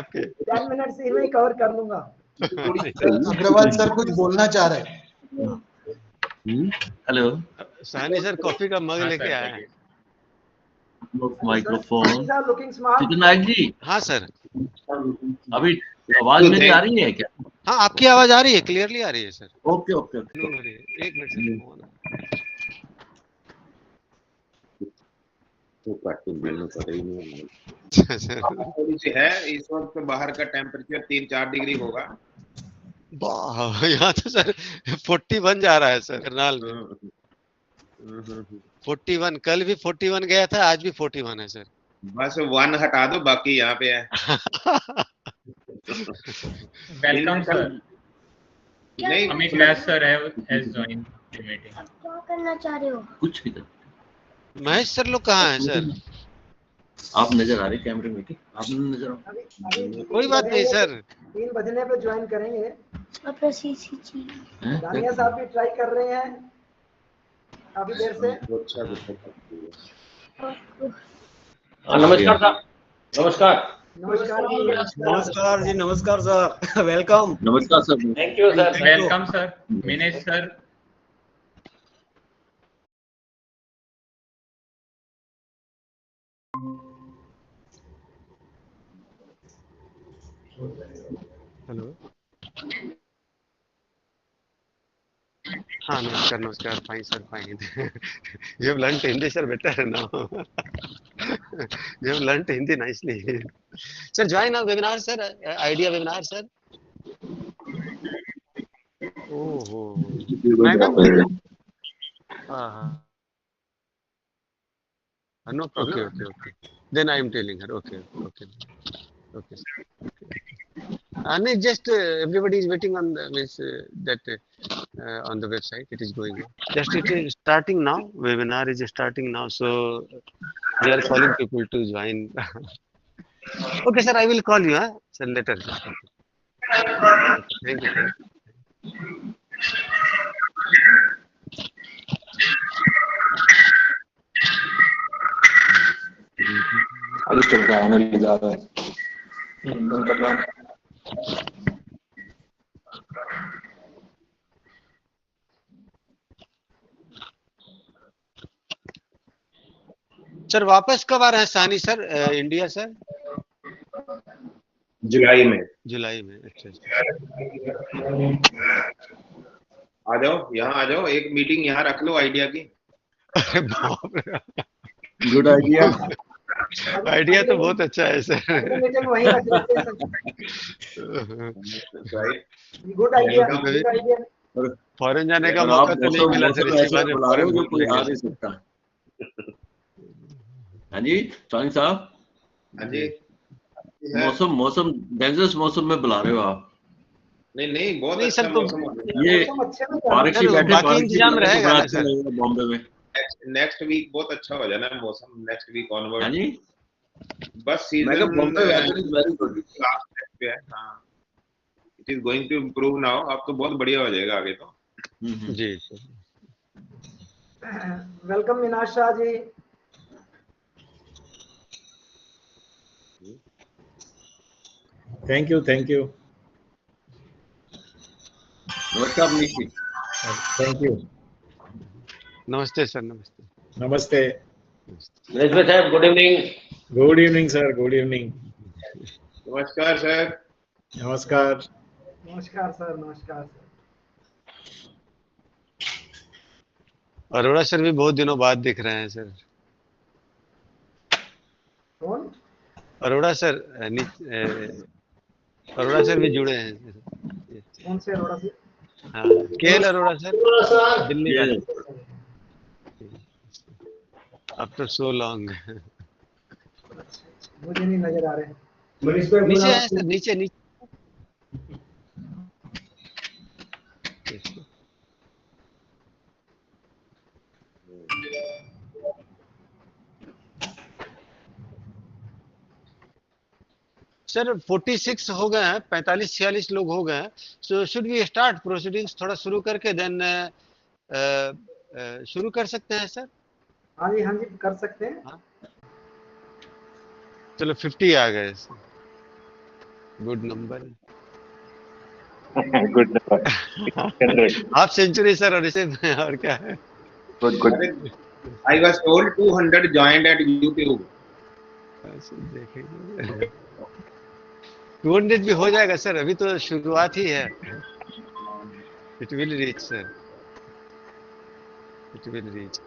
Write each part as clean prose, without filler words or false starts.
Okay 10 minute से मैं cover कर लूंगा। अग्रवाल सर कुछ बोलना चाह रहे हैं। हेलो सानी सर कॉफी का मग लेके आए हैं। Microphone looking smart. Chitranayak ji, हाँ सर, अभी आवाज मेरी आ रही है क्या? हाँ आपकी आवाज आ रही है, क्लियरली आ रही है सर। ओके ओके एक मिनट सर, थोड़ी सी है इस वक्त बाहर का टेम्परेचर 3-4 डिग्री होगा। यहाँ तो सर 41 जा रहा है सर करनाल में। 41, कल भी 41 गया था, आज भी 41 है सर। बस 1 हटा दो, बाकी यहाँ पे है। Welcome sir. नहीं, Amit Vyas sir has joined the meeting. क्या करना चाह रहे हो? कुछ भी कर। महेश सर लोग कहाँ हैं सर? आप नजर आ रहे कैमरे में? आप नजर आ। कोई बात नहीं सर, 3 बजने पे ज्वाइन करेंगे। सीसी दानिया साहब भी ट्राई कर रहे हैं काफी देर से। नमस्कार साहब। नमस्कार नमस्कार जी, नमस्कार सर, वेलकम। नमस्कार sir. Thank you sir. Welcome sir. Minesh sir. Hello, हाँ नमस्कार नमस्कार, fine sir fine. You have learnt Hindi sir better now. You have learnt Hindi nicely. Sir, join our webinar sir, idea webinar sir. Oh, madam. No problem. Okay. Then I am telling her. Okay. Sir. And it's just everybody is waiting on the on the website. It is going on. Just it is starting now. Webinar is starting now, so we are calling people to join. Okay, sir. I will call you, sir, later. Thank you, sir. Sir वापस कब आ रहे हैं सानी sir India sir? जुलाई में। अच्छा। आ जाओ, यहाँ आ जाओ, एक मीटिंग यहाँ रख लो आइडिया की। Good idea. आइडिया तो बहुत अच्छा है सर। Good idea. फॉरेन जाने का मौका तो नहीं मिला सर, इसी बार फॉरेन जो कोई आ नहीं सकता। हाँ जी सानी साहब। हाँ जी। मौसम डेंजरस मौसम में बुला रहे हो आप? नहीं बहुत अच्छा मौसम। ये बारिश बैठे, बाकी इंतजाम रहेगा ना सर बॉम्बे में। नेक्स्ट वीक बहुत अच्छा हो जाना है मौसम, नेक्स्ट वीक ऑनवर्ड। हाँ जी, बस season Bombay weather is very good. हाँ, it is going to improve now. अब तो बहुत बढ़िया हो जाएगा आगे तो। जी सर। वेलकम विनाश शाह जी। Thank you. नमस्कार मनीष जी। Thank you. नमस्ते सर। नमस्ते साहब। Good evening. Good evening sir. Good evening. नमस्कार सर। नमस्कार सर। अरोड़ा सर भी बहुत दिनों बाद दिख रहे हैं सर। कौन? अरोड़ा सर भी जुड़े हैं। कौन से अरोड़ा से? हाँ, केएल अरोड़ा सर, दिल्ली का। After so long. मुझे नहीं नजर आ रहे। नीचे है सर, नीचे। सर 46 हो गए हैं, 45-46 लोग हो गए हैं। So should we start proceedings? थोड़ा शुरू करके देन शुरू कर सकते हैं सर? हाँ जी कर सकते हैं। हाँ? चलो 50 आ गए। Good number. Good number. 600. Half century sir, और इसे और क्या है। Good, good. I was told 200 joined at YouTube. देखेंगे 200 भी हो जाएगा सर, अभी तो शुरुआत ही है। It will reach sir, it will reach.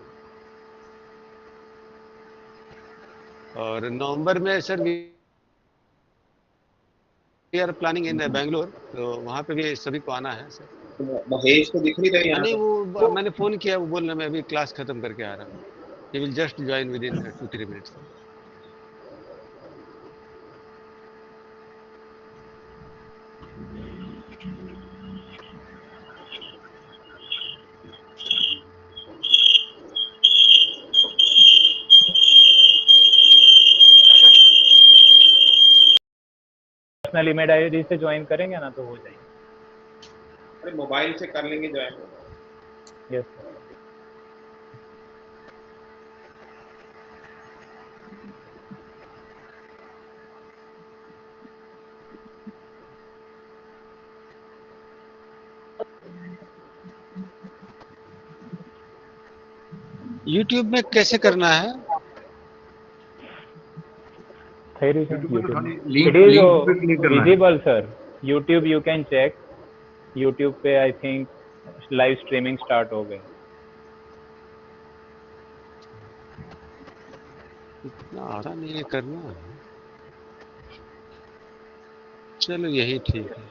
और नवंबर में sir we are planning in Bangalore, तो वहाँ पे भी सभी को आना है सर। महेश तो दिख नहीं रहे यहाँ नहीं, पे। वो मैंने फोन किया, वो बोल रहे मैं अभी क्लास खत्म करके आ रहा हूँ। He will just join with in 2-3 minutes. Personal email ID से ज्वाइन करेंगे ना तो हो जाएगी। अरे मोबाइल से कर लेंगे ज्वाइन। Yes sir. यूट्यूब में कैसे करना है? It is Link पे click करना है। visible sir. YouTube you can check. YouTube पे I think live streaming start हो गई। इतना आसान नहीं है करना। चलो यही ठीक है।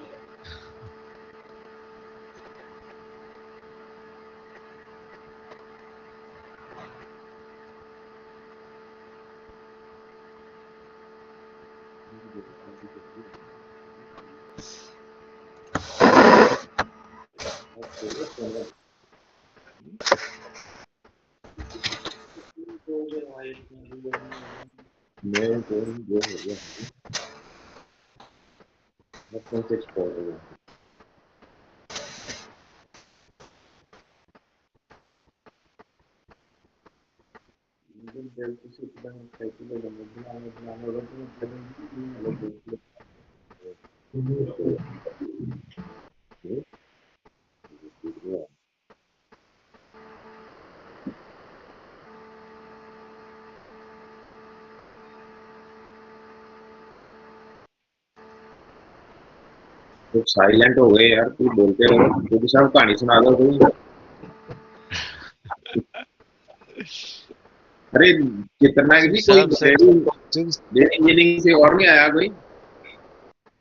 तो साइलेंट हो गए यार, तू बोलते रहो, तू सब कहानी सुना दो कोई। अरे कितना भी कोई इंजीनियरिंग से और नहीं आया कोई।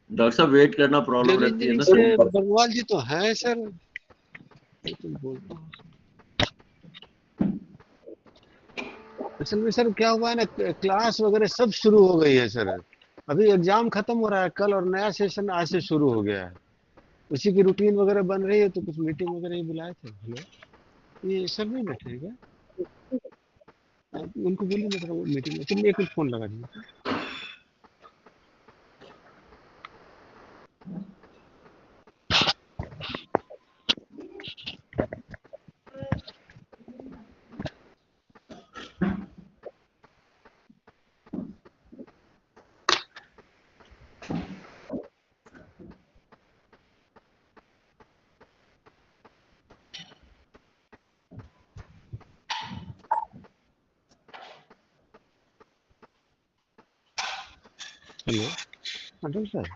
डॉक्टर साहब वेट करना प्रॉब्लम रहती है ना से बंगवाल जी तो है सर, असल में सर क्या हुआ है ना, क्लास वगैरह सब शुरू हो गई है सर। अभी एग्जाम खत्म हो रहा है कल, और नया सेशन आज से शुरू हो गया है। उसी की रूटीन वगैरह बन रही है, तो कुछ मीटिंग वगैरह ही बुलाए थे। हेलो, ये सर नहीं बैठे क्या? उनको बोलिए मतलब वो मीटिंग में। चलिए एक फोन लगा दीजिए। हेलो अटल सर,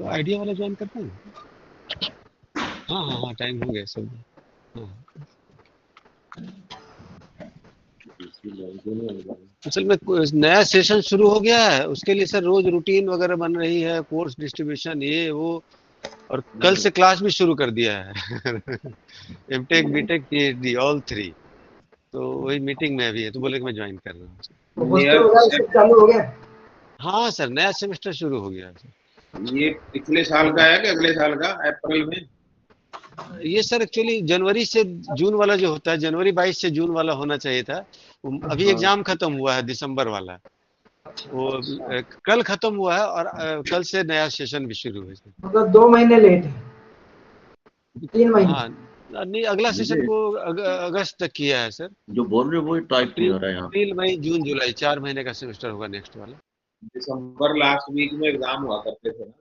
आइडिया वाला ज्वाइन करते हैं? हाँ हाँ हाँ, टाइम हो गया सब। हाँ, असल में नया सेशन शुरू हो गया है, उसके लिए सर रोज रूटीन वगैरह बन रही है, कोर्स डिस्ट्रीब्यूशन ये वो, और कल से क्लास भी शुरू कर दिया है। MTech BTech PhD all 3। तो वही मीटिंग में अभी है, तो बोले कि मैं ज्वाइन कर रहा हूँ। हॉस्टल वगैरह सब चालू हो गया? हाँ सर, नया सेमेस्टर शुरू हो गया है। ये पिछले साल का है कि अगले साल का, अप्रैल में? ये सर एक्चुअली जनवरी से जून वाला जो होता है, जनवरी 22 से जून वाला होना चाहिए था। अभी एग्जाम खत्म हुआ है दिसंबर वाला, वो कल खत्म हुआ है, और कल से नया सेशन भी शुरू हुआ है। मतलब 2 महीने लेट है, 3 महीने। हाँ नहीं, अगला सेशन को अगस्त तक किया है सर। जो बोल रहे हो वो टाइप नहीं हो रहा है यहाँ। अप्रैल मई जून जुलाई 4 महीने का सेमेस्टर होगा नेक्स्ट वाला। दिसंबर लास्ट वीक में एग्जाम हुआ करते थे ना।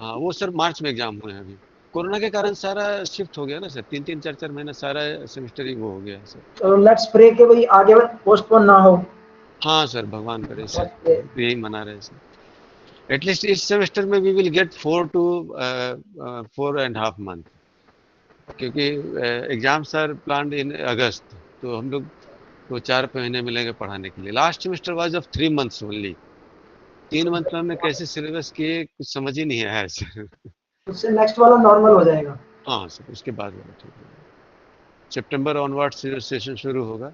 हाँ वो सर मार्च में एग्जाम हुए हैं अभी। कोरोना के कारण सारा शिफ्ट हो गया ना सर, 3-3 4-4 महीना सारा सेमेस्टर ही वो हो गया है सर। तो लेट्स प्रे के भाई आगे पोस्टपोन ना हो। हाँ सर भगवान करे सर, Let's pray. यही मना रहे हैं सर। एटलीस्ट इस सेमेस्टर में we will get 4 to 4.5 month, क्योंकि exam sir plan in August, तो हम लोग को 4 महीने मिलेंगे पढ़ाने के लिए। Last semester was of 3 months only. 3 month में हमने कैसे सिलेबस किए कुछ समझ ही नहीं आया सर। उससे नेक्स्ट वाला नॉर्मल हो जाएगा। हाँ सर उसके बाद वाला ठीक है। सितंबर ऑनवर्ड से सेशन शुरू होगा,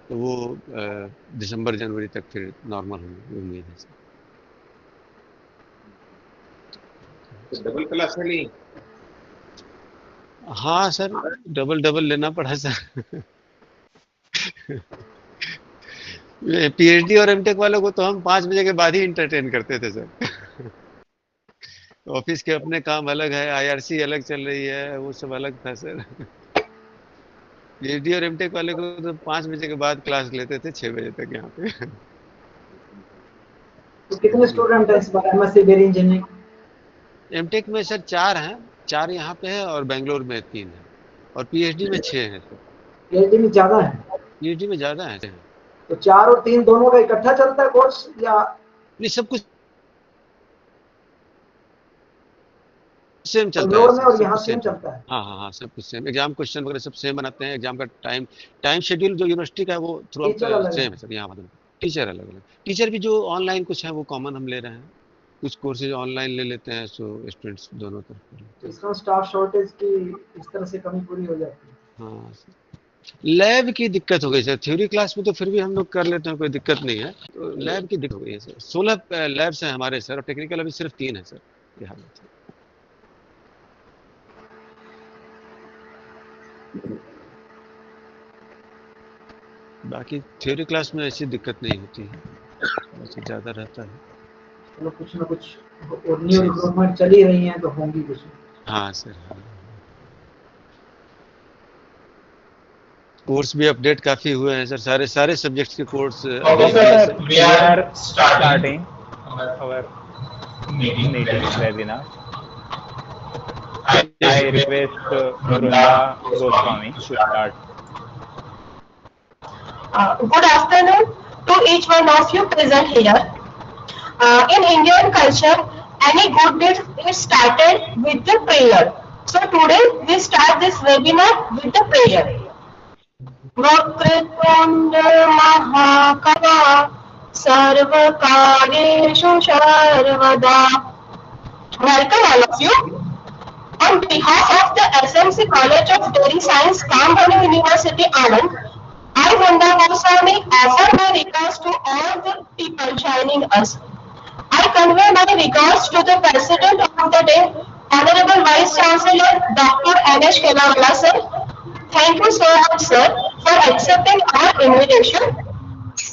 तो वो दिसंबर जनवरी तक फिर नॉर्मल होगी उम्मीद है सर। तो डबल क्लास में ली? हाँ सर डबल डबल लेना पड़ा सर। पीएचडी और एमटेक वालों को तो हम 5 बजे के बाद ही इंटरटेन करते थे सर। ऑफिस के अपने काम अलग है, आईआरसी अलग चल रही है, वो सब अलग था सर। पीएचडी और एमटेक वाले को तो 5 बजे के बाद क्लास लेते थे 6 बजे तक यहाँ पे। तो कितने स्टूडेंट हैं इस बार एमएस सिविल इंजीनियरिंग? एमटेक में सर 4 हैं, 4 यहाँ पे है और बेंगलोर में 3 है, और पीएचडी में 6 हैं सर। पीएचडी में ज्यादा है? पीएचडी में ज्यादा है। तो 4 और 3 दोनों का इकट्ठा चलता है कोर्स या नहीं सब कुछ सेम चलता है बेंगलोर में सर, और सब यहाँ कुछ सेम सेम चलता चलता है। है? हाँ हाँ हाँ सब कुछ सेम, एग्जाम क्वेश्चन वगैरह सब सेम बनाते हैं। एग्जाम का टाइम टाइम शेड्यूल जो यूनिवर्सिटी का है वो थ्रू आउट टीचर अलग सेम है? है सर यहाँ मतलब। टीचर अलग अलग, टीचर भी जो ऑनलाइन कुछ है वो कॉमन हम ले रहे हैं, कुछ कोर्सेज ऑनलाइन ले लेते हैं, सो स्टूडेंट्स दोनों तरफ कर लेते तो हैं। इसका स्टाफ शॉर्टेज की इस तरह से कमी पूरी हो जाती है। हाँ लैब की दिक्कत हो गई सर, थ्योरी क्लास में तो फिर भी हम लोग कर लेते हैं, कोई दिक्कत नहीं है। तो लैब की दिक्कत हो गई है सर, 16 लैब्स हैं हमारे सर, और टेक्निकल अभी सिर्फ 3 है सर, ये हालत है। बाकी थ्योरी क्लास में ऐसी दिक्कत नहीं होती है, वैसे ज्यादा रहता है। चलो कुछ ना कुछ और न्यू जी रिक्रूटमेंट चल ही रही हैं तो होंगी कुछ। हाँ सर हाँ। कोर्स भी अपडेट काफी हुए हैं सर, सारे सारे सब्जेक्ट्स के कोर्स Okay, अभी BS. sir, we are starting our meeting webinar. I request Vrunda Goswami to start. Good afternoon to each one of you present here. In Indian culture, any good deed is started with the prayer. So today we start this webinar with the prayer. वक्रतुंड महाकाय सर्वकार्येषु सर्वदा. Welcome all of you. On behalf of the SMC College of Dairy Science, Kamdhenu University, Anand, I, Vrunda Goswami, offer my regards to all the people joining us. I convey my regards to the President of the Day, Honorable Vice Chancellor Dr. N.H. Kelawala sir. Thank you so much, sir, for accepting our invitation.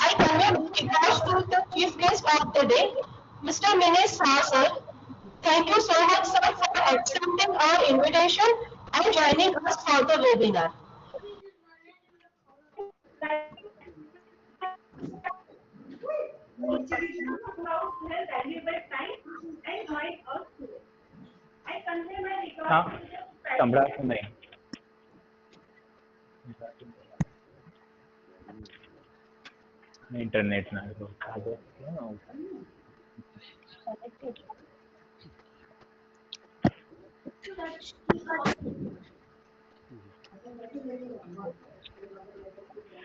I convey my regards to the Chief Guest of the Day, Mr. Minesh Shah sir. Thank you so much, sir, for accepting our invitation and joining us for the webinar. हाँ संभळाचं नाही. Internet नाही तो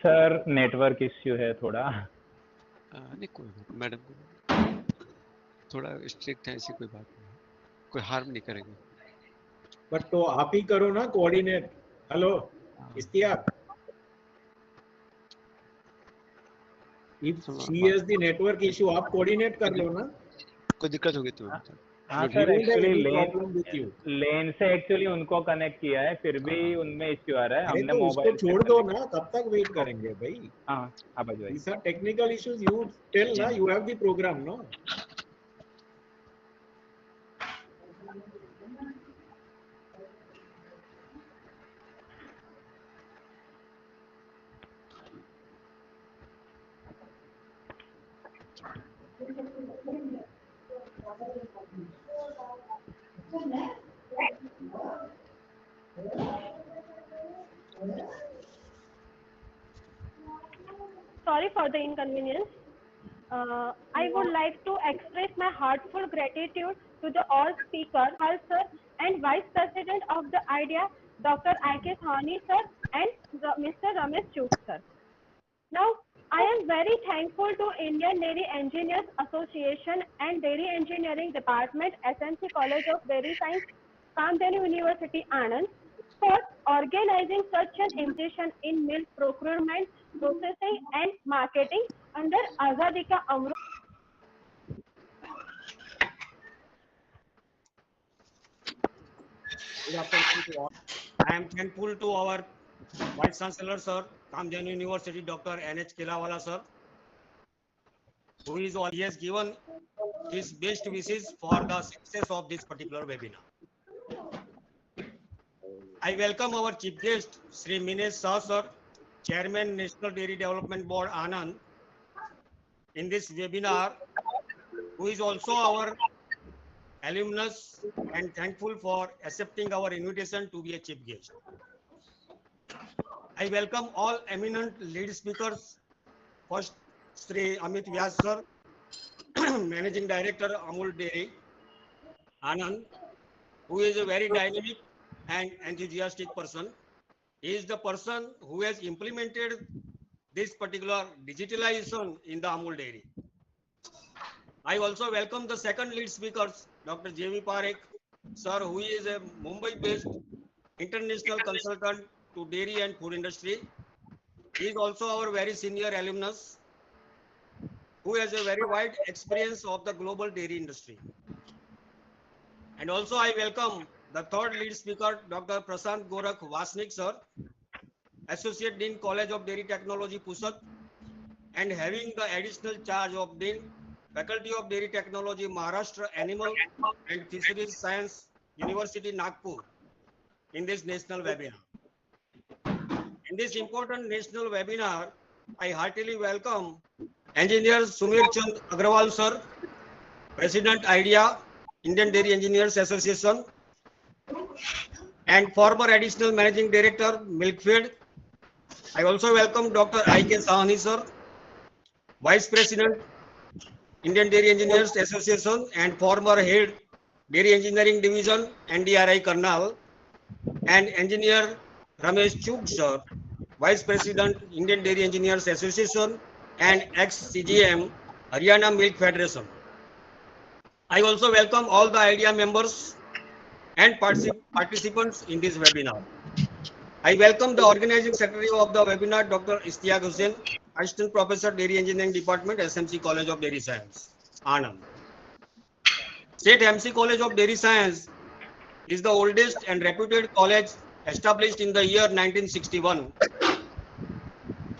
sir network issue है थोड़ा. नहीं कोई बात, madam को थोड़ा स्ट्रिक्ट है, ऐसी कोई बात नहीं है, कोई हार्म नहीं करेंगे। बट तो आप ही करो ना coordinate. Hello Ishtiaq, if she has the network issue आप कोऑर्डिनेट कर लो ना. कोई दिक्कत होगी तो बता। हाँ सर एक्चुअली लेन से एक्चुअली उनको कनेक्ट किया है, फिर भी उनमें इश्यू आ रहा है. हमने तो मोबाइल उसको छोड़ दो ना, कब तक वेट करेंगे भाई. हाँ हाँ भाई. These are technical issues. You tell ना, you have the program, no? for the inconvenience. I would like to express my heartfelt gratitude to the all speakers, sir, and Vice President of the IDEA, Dr. I.K. Sahni, sir, and Mr. Ramesh Chuk, sir. Now, I am very thankful to Indian Dairy Engineers Association and Dairy Engineering Department, SMC College of Dairy Science, Kamdhenu University, Anand, for organizing such an implementation in milk procurement, processing and marketing under Azadi Ka Amrut. Good afternoon to all. I am thankful to our Vice Chancellor, sir, Kamdhenu University, Dr. N.H. Kilawala, sir, he has given his best wishes for the success of this particular webinar. I welcome our chief guest, Sri Minesh Shah, sir, Chairman, National Dairy Development Board, Anand, in this webinar, who is also our alumnus and thankful for accepting our invitation to be a chief guest. I welcome all eminent lead speakers. First, Sri Amit Vyas, sir, Managing Director, Amul Dairy, Anand, who is a very dynamic and enthusiastic person. He is the person who has implemented this particular digitalization in the Amul Dairy. I also welcome the second lead speaker, Dr. J.V. Parekh, sir, who is a Mumbai-based international consultant to dairy and food industry. He is also our very senior alumnus, who has a very wide experience of the global dairy industry. And also I welcome the third lead speaker, Dr. Prashant Gorakh Vasnik, sir, Associate Dean, College of Dairy Technology, Pusat, and having the additional charge of Dean, Faculty of Dairy Technology, Maharashtra Animal and Fisheries Science, University, Nagpur, in this national webinar. In this important national webinar, I heartily welcome Engineer Sumir Chand Agrawal, sir, President IDEA, Indian Dairy Engineers Association, and former Additional Managing Director, Milkfeed. I also welcome Dr. I.K. Sahni, sir, Vice President, Indian Dairy Engineers Association, and former Head, Dairy Engineering Division, NDRI Karnal, and Engineer Ramesh Chuk, sir, Vice President, Indian Dairy Engineers Association, and ex-CGM, Haryana Milk Federation. I also welcome all the IDEA members and participants in this webinar. I welcome the organizing secretary of the webinar, Dr. Ishtiaq Hussain, Assistant Professor, Dairy Engineering Department, SMC College of Dairy Science, Anand. State MC College of Dairy Science is the oldest and reputed college established in the year 1961.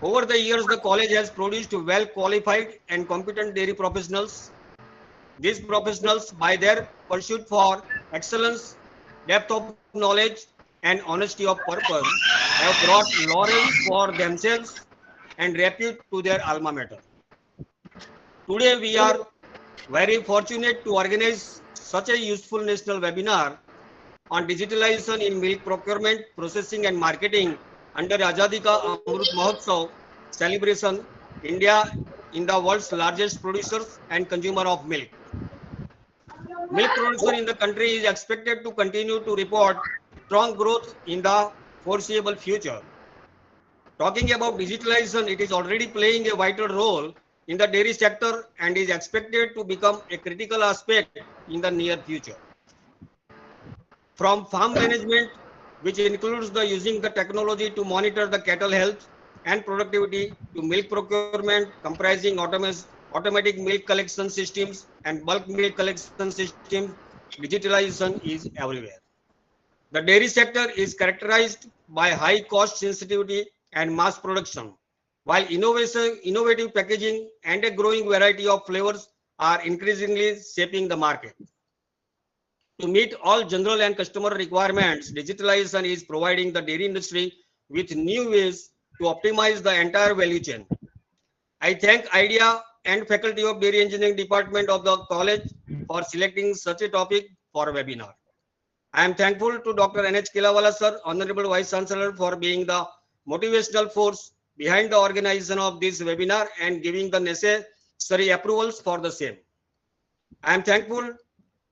Over the years, the college has produced well qualified and competent dairy professionals. These professionals, by their pursuit for excellence, depth of knowledge, and honesty of purpose, have brought laurels for themselves and repute to their alma mater. Today, we are very fortunate to organize such a useful national webinar on digitalization in milk procurement, processing, and marketing under Azadi Ka Amrut Mahotsav celebration, India in the world's largest producers and consumer of milk. Milk production in the country is expected to continue to report strong growth in the foreseeable future. Talking about digitalization, it is already playing a vital role in the dairy sector and is expected to become a critical aspect in the near future. From farm management, which includes the using the technology to monitor the cattle health and productivity, to milk procurement comprising automatic milk collection systems and bulk milk collection systems, digitalization is everywhere. The dairy sector is characterized by high cost sensitivity and mass production, while innovative packaging and a growing variety of flavors are increasingly shaping the market. To meet all general and customer requirements, digitalization is providing the dairy industry with new ways to optimize the entire value chain. I thank IDEA and Faculty of Dairy Engineering Department of the college for selecting such a topic for a webinar. I am thankful to Dr. N.H. Kilawala, sir, Honorable Vice Chancellor, for being the motivational force behind the organization of this webinar and giving the necessary approvals for the same. I am thankful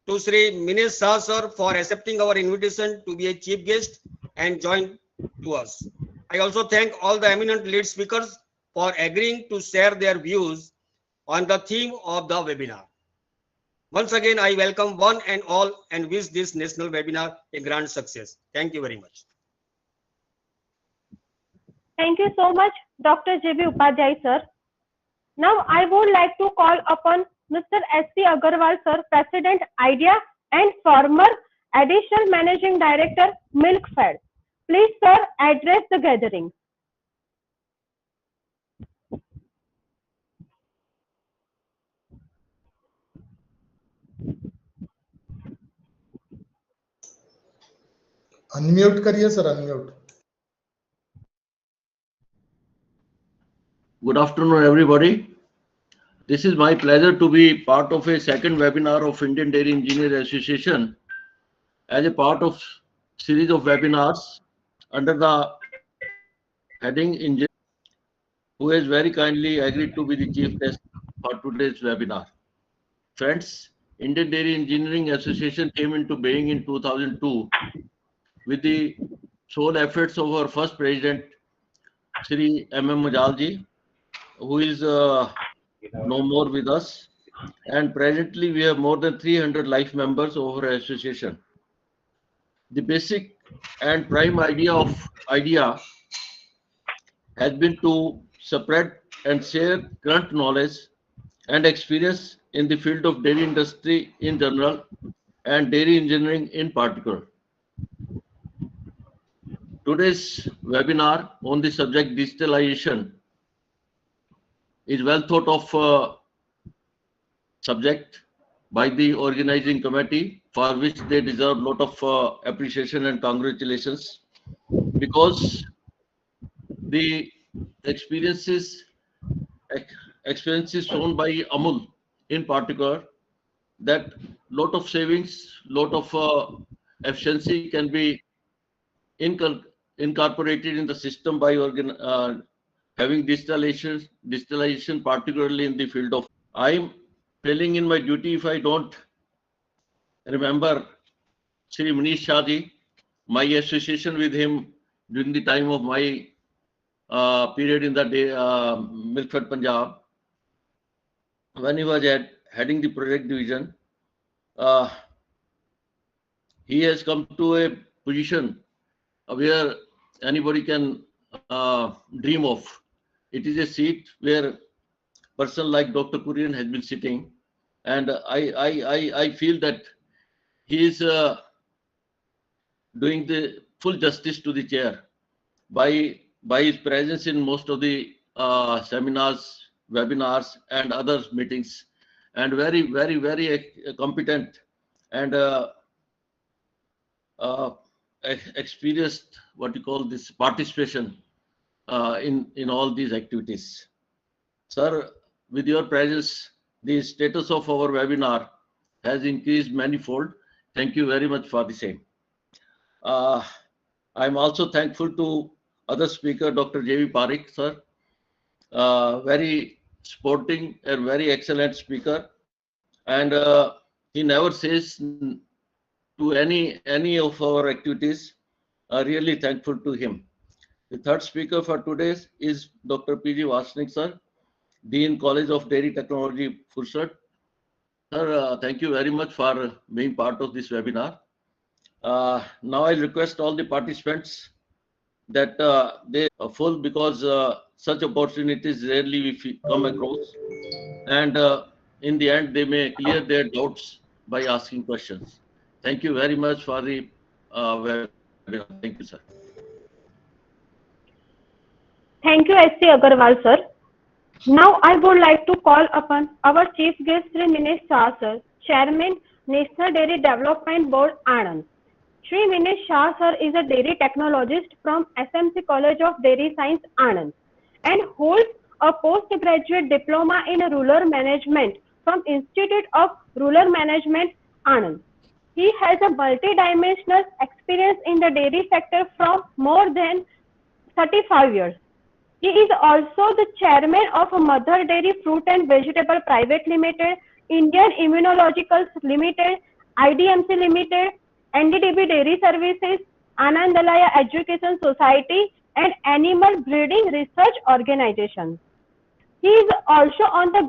to Sri Minesh Shah sir for accepting our invitation to be a chief guest and join to us. I also thank all the eminent lead speakers for agreeing to share their views on the theme of the webinar. Once again, I welcome one and all and wish this national webinar a grand success. Thank you very much. Thank you so much, Dr. J.B. Upadhyay, sir. Now, I would like to call upon Mr. S.C. Agarwal, sir, President, IDEA, and former Additional Managing Director, Milkfed. Please, sir, address the gathering. Unmute करिए sir, unmute. Good afternoon, everybody. This is my pleasure to be part of a second webinar of Indian Dairy Engineer Association as a part of series of webinars under the heading Engineer, who has very kindly agreed to be the chief guest for today's webinar. Friends, Indian Dairy Engineering Association came into being in 2002 with the sole efforts of our first president, Sri M.M. Majalji, who is no more with us. And presently, we have more than 300 life members of our association. The basic and prime idea of IDEA has been to spread and share current knowledge and experience in the field of dairy industry in general and dairy engineering in particular. Today's webinar on the subject digitalization is well thought of subject by the organizing committee, for which they deserve a lot of appreciation and congratulations, because the experiences shown by Amul in particular, that lot of savings, lot of efficiency can be incorporated in the system by having digitalization, particularly in the field of. I'm failing in my duty if I don't remember Sri Manish Shah-ji, my association with him during the time of my period in the day, Milkfed Punjab, when he was heading the project division. He has come to a position where anybody can dream of. It is a seat where person like Dr. Kurian has been sitting, and I feel that he is doing the full justice to the chair by his presence in most of the seminars, webinars, and other meetings, and very competent and experienced, what you call this, participation in all these activities. Sir, with your presence, the status of our webinar has increased manifold. Thank you very much for the same. I'm also thankful to other speaker, Dr. J.V. Parikh, sir. Very sporting and very excellent speaker. And he never says to any of our activities. Really thankful to him. The third speaker for today is Dr. P.G. Vasnik, sir, Dean College of Dairy Technology, Fursat. Sir, thank you very much for being part of this webinar. Now I request all the participants that they are full, because such opportunities rarely we come across, and in the end they may clear their doubts by asking questions. Thank you very much for the webinar. Thank you, sir. Thank you, S.C. Agarwal, sir. Now, I would like to call upon our chief guest, Sri Minesh Shah, sir, Chairman, National Dairy Development Board, Anand. Sri Minesh Shah, sir, is a dairy technologist from SMC College of Dairy Science, Anand, and holds a postgraduate diploma in rural management from Institute of Rural Management, Anand. He has a multi-dimensional experience in the dairy sector from more than 35 years. He is also the chairman of Mother Dairy Fruit and Vegetable Private Limited, Indian Immunologicals Limited, IDMC Limited, NDDB Dairy Services, Anand Education Society, and Animal Breeding Research Organization. He is also on the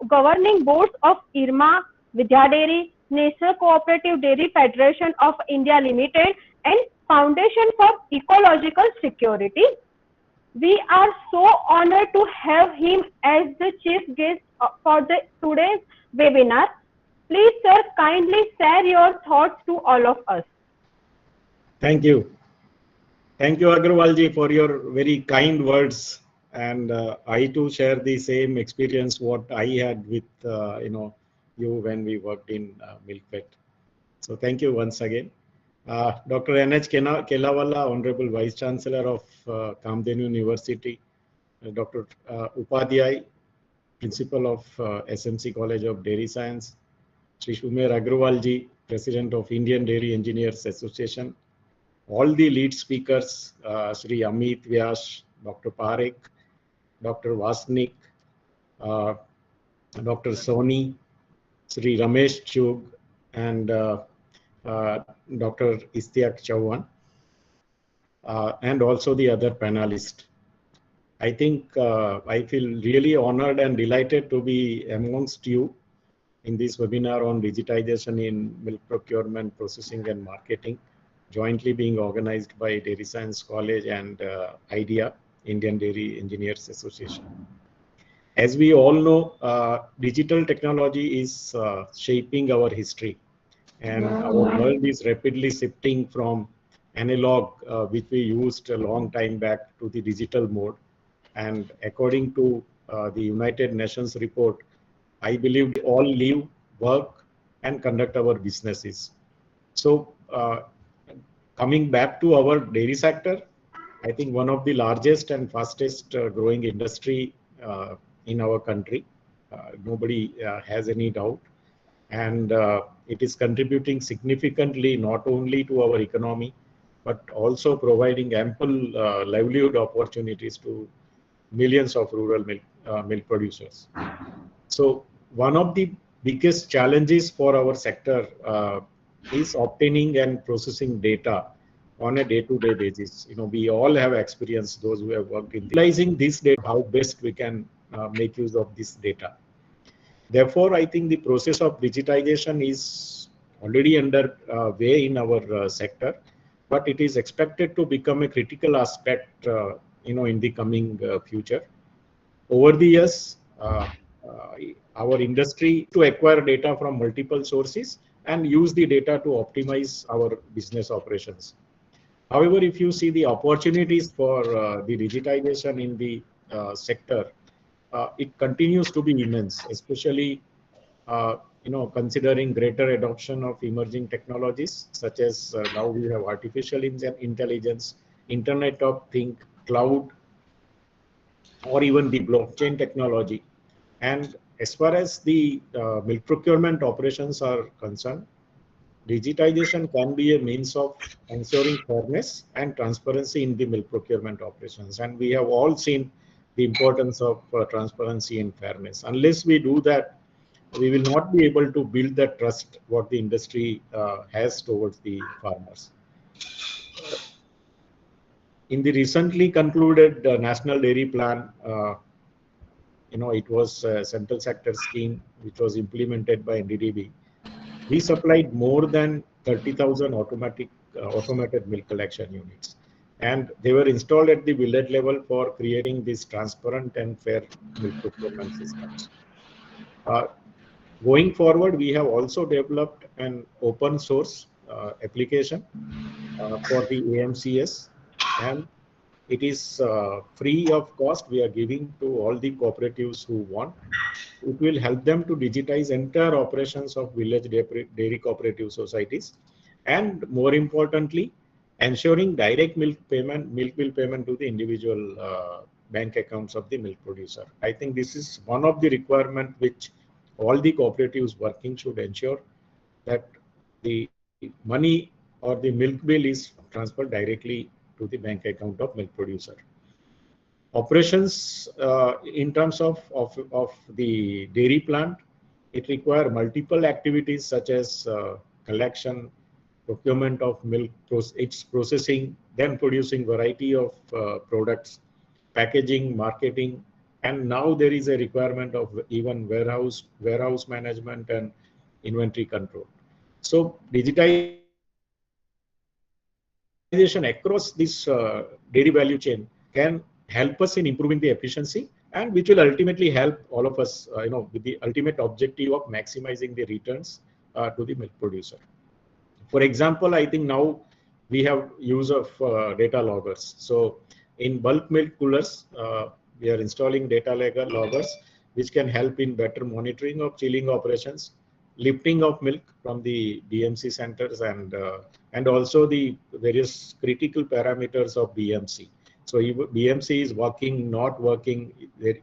governing boards of IRMA, Vidya Dairy, National Cooperative Dairy Federation of India Limited, and Foundation for Ecological Security. We are so honored to have him as the chief guest for today's webinar. Please, sir, kindly share your thoughts to all of us. Thank you. Thank you, Agrawalji, for your very kind words. And I too share the same experience what I had with you when we worked in Milkfed. So thank you once again. Dr. N.H. Kelawala, Honorable Vice Chancellor of Kamdhenu University, Dr. Upadhyay, Principal of SMC College of Dairy Science, Sri Shumer Agrawalji, President of Indian Dairy Engineers Association, all the lead speakers, Sri Amit Vyas, Dr. Parekh, Dr. Vasnik, Dr. Soni, Sri Ramesh Chug, and Dr. Istiak Chauhan, and also the other panelists. I think I feel really honored and delighted to be amongst you in this webinar on digitization in milk procurement, processing and marketing, jointly being organized by Dairy Science College and IDEA, Indian Dairy Engineers Association. As we all know, digital technology is shaping our history, and our world is rapidly shifting from analog, which we used a long time back, to the digital mode. And according to the United Nations report, I believe we all live, work, and conduct our businesses. So coming back to our dairy sector, I think one of the largest and fastest growing industry in our country. Nobody has any doubt. And it is contributing significantly not only to our economy, but also providing ample livelihood opportunities to millions of rural milk producers. So one of the biggest challenges for our sector is obtaining and processing data on a day-to-day basis. We all have experienced, those who have worked in utilizing this data, how best we can make use of this data. Therefore, I think the process of digitization is already under way in our sector, but it is expected to become a critical aspect, in the coming future. Over the years, our industry to acquire data from multiple sources and use the data to optimize our business operations. However, if you see the opportunities for the digitization in the sector, it continues to be immense, especially considering greater adoption of emerging technologies such as now we have artificial intelligence, Internet of Things, cloud, or even the blockchain technology. And as far as the milk procurement operations are concerned, digitization can be a means of ensuring fairness and transparency in the milk procurement operations. And we have all seen the importance of transparency and fairness. Unless we do that, we will not be able to build that trust what the industry has towards the farmers. In the recently concluded National Dairy Plan, it was a central sector scheme which was implemented by NDDB. We supplied more than 30,000 automated milk collection units, and they were installed at the village level for creating these transparent and fair milk procurement systems. Going forward, we have also developed an open source application for the AMCS, and it is free of cost. We are giving to all the cooperatives who want. It will help them to digitize entire operations of village dairy cooperative societies, and more importantly, ensuring direct milk bill payment to the individual bank accounts of the milk producer. I think this is one of the requirements which all the cooperatives working should ensure, that the money or the milk bill is transferred directly to the bank account of milk producer. Operations in terms of the dairy plant, it requires multiple activities such as collection, procurement of milk, its processing, then producing variety of products, packaging, marketing, and now there is a requirement of even warehouse management and inventory control. So digitization across this dairy value chain can help us in improving the efficiency, and which will ultimately help all of us, with the ultimate objective of maximizing the returns to the milk producer. For example, I think now we have use of data loggers. So in bulk milk coolers, we are installing data loggers, which can help in better monitoring of chilling operations, lifting of milk from the DMC centers, and also the various critical parameters of BMC. So if BMC is working, not working,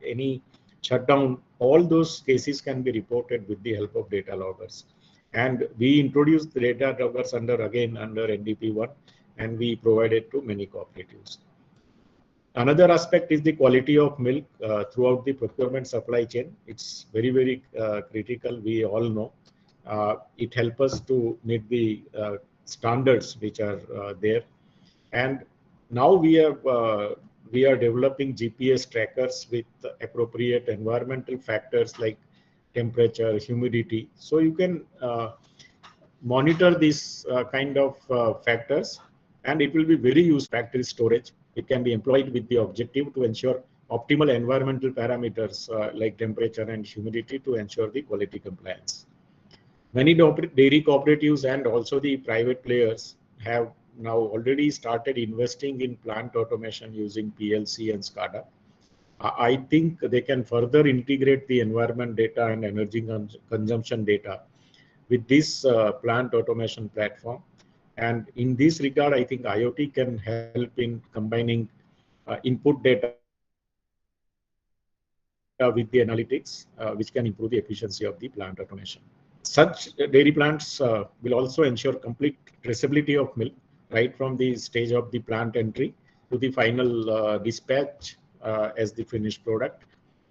any shutdown, all those cases can be reported with the help of data loggers. And we introduced the data loggers under NDP1, and we provided to many cooperatives. Another aspect is the quality of milk throughout the procurement supply chain. It's very, very critical. We all know it helps us to meet the standards which are there. And now we are developing GPS trackers with appropriate environmental factors like temperature, humidity. So you can monitor these kind of factors, and it will be very useful. Factory storage. It can be employed with the objective to ensure optimal environmental parameters like temperature and humidity to ensure the quality compliance. Many dairy cooperatives and also the private players have now already started investing in plant automation using PLC and SCADA. I think they can further integrate the environment data and energy consumption data with this plant automation platform. And in this regard, I think IoT can help in combining input data with the analytics, which can improve the efficiency of the plant automation. Such dairy plants will also ensure complete traceability of milk, right from the stage of the plant entry to the final dispatch as the finished product.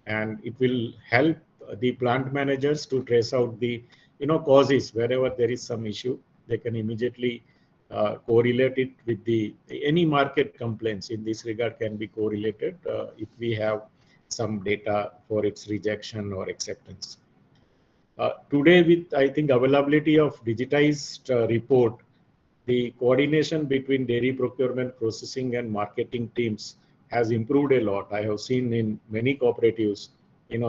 And it will help the plant managers to trace out the causes. Wherever there is some issue, they can immediately correlate it with any market complaints in this regard can be correlated if we have some data for its rejection or acceptance. Today, with I think availability of digitized report, the coordination between dairy procurement, processing, and marketing teams has improved a lot. I have seen in many cooperatives,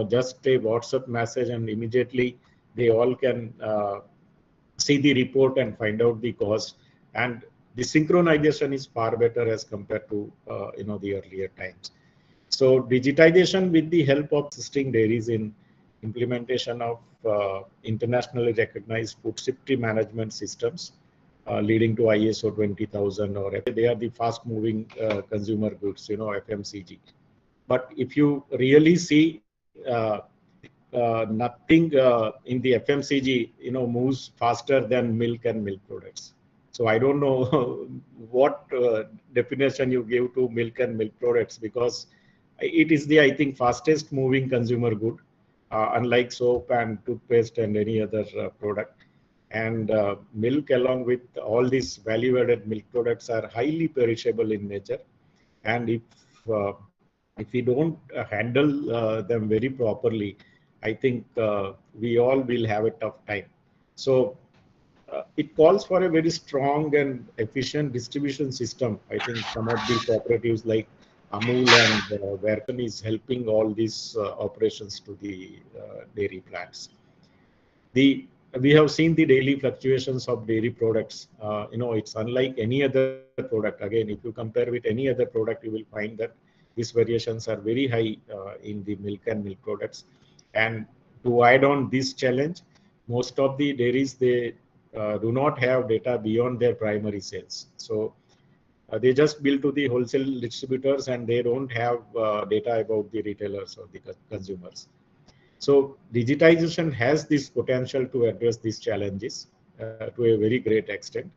just a WhatsApp message and immediately they all can see the report and find out the cause. And the synchronization is far better as compared to the earlier times. So digitization with the help of existing dairies in implementation of internationally recognized food safety management systems leading to ISO 20000, or they are the fast moving consumer goods, FMCG. But if you really see nothing in the FMCG, moves faster than milk and milk products. So I don't know what definition you give to milk and milk products, because it is the, I think, fastest moving consumer good, unlike soap and toothpaste and any other product. And milk, along with all these value-added milk products, are highly perishable in nature. And if we don't handle them very properly, I think we all will have a tough time. So it calls for a very strong and efficient distribution system. I think some of the cooperatives like Amul and Verkan is helping all these operations to the dairy plants. We have seen the daily fluctuations of dairy products. It's unlike any other product. Again, if you compare with any other product, you will find that these variations are very high in the milk and milk products. And to add on this challenge, most of the dairies, they do not have data beyond their primary sales. So they just bill to the wholesale distributors and they don't have data about the retailers or the consumers. So digitization has this potential to address these challenges to a very great extent.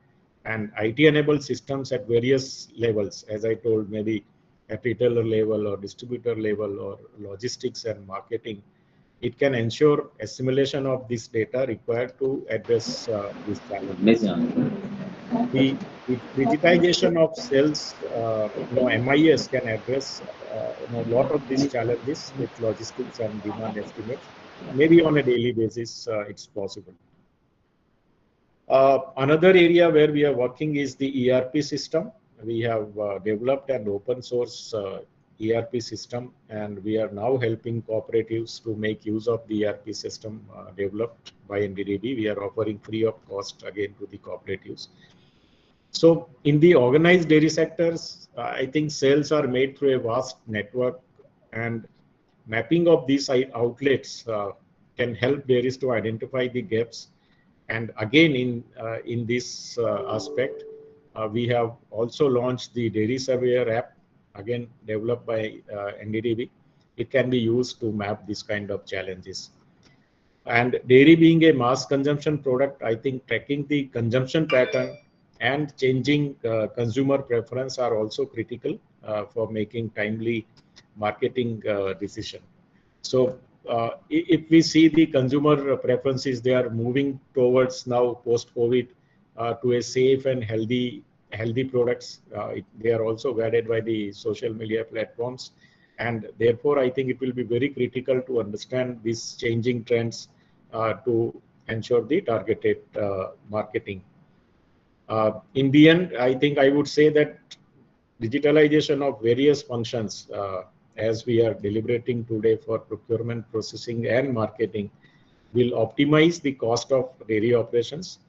And IT-enabled systems at various levels, as I told, maybe at retailer level or distributor level or logistics and marketing, it can ensure assimilation of this data required to address these challenges. The digitization of sales, MIS can address a lot of these challenges with logistics and demand estimates. Maybe on a daily basis, it's possible. Another area where we are working is the ERP system. We have developed an open source ERP system, and we are now helping cooperatives to make use of the ERP system developed by NDDB. We are offering free of cost again to the cooperatives. So in the organized dairy sectors, I think sales are made through a vast network, and mapping of these outlets can help dairies to identify the gaps. And again, in this aspect, we have also launched the Dairy Surveyor app, again developed by NDDB. It can be used to map this kind of challenges. And dairy being a mass consumption product, I think tracking the consumption pattern and changing consumer preference are also critical for making timely marketing decision. So if we see the consumer preferences, they are moving towards now post-COVID to a safe and healthy products. They are also guided by the social media platforms, and therefore I think it will be very critical to understand these changing trends to ensure the targeted marketing. In the end, I think I would say that digitalization of various functions, as we are deliberating today for procurement, processing, and marketing, will optimize the cost of dairy operations.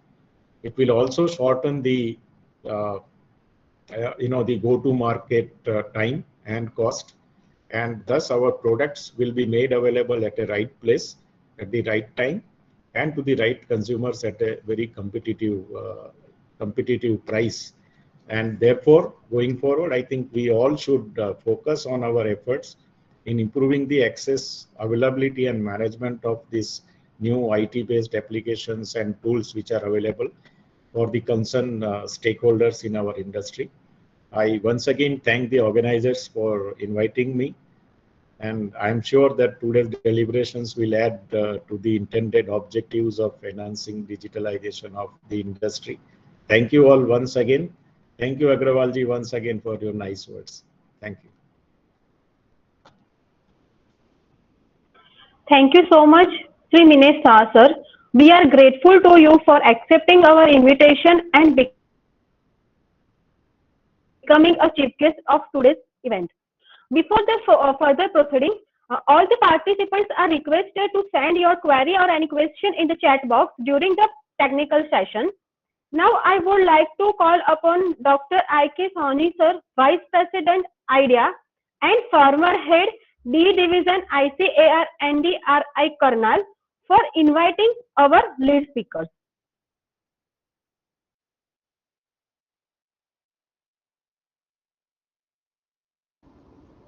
It will also shorten the the go-to-market time and cost, and thus our products will be made available at the right place, at the right time, and to the right consumers at a very competitive price. And therefore, going forward, I think we all should focus on our efforts in improving the access, availability, and management of these new IT-based applications and tools which are available for the concerned stakeholders in our industry. I once again thank the organizers for inviting me, and I'm sure that today's deliberations will add to the intended objectives of enhancing digitalization of the industry. Thank you all once again. Thank you, Agrawalji, once again for your nice words. Thank you. Thank you so much, Sri Minesh Shah, sir. We are grateful to you for accepting our invitation and becoming a chief guest of today's event. Before the further proceeding, all the participants are requested to send your query or any question in the chat box during the technical session. Now I would like to call upon Dr. I.K. Sawhney, sir, Vice President, IDEA, and former Head D Division ICAR NDRI Karnal, for inviting our lead speakers.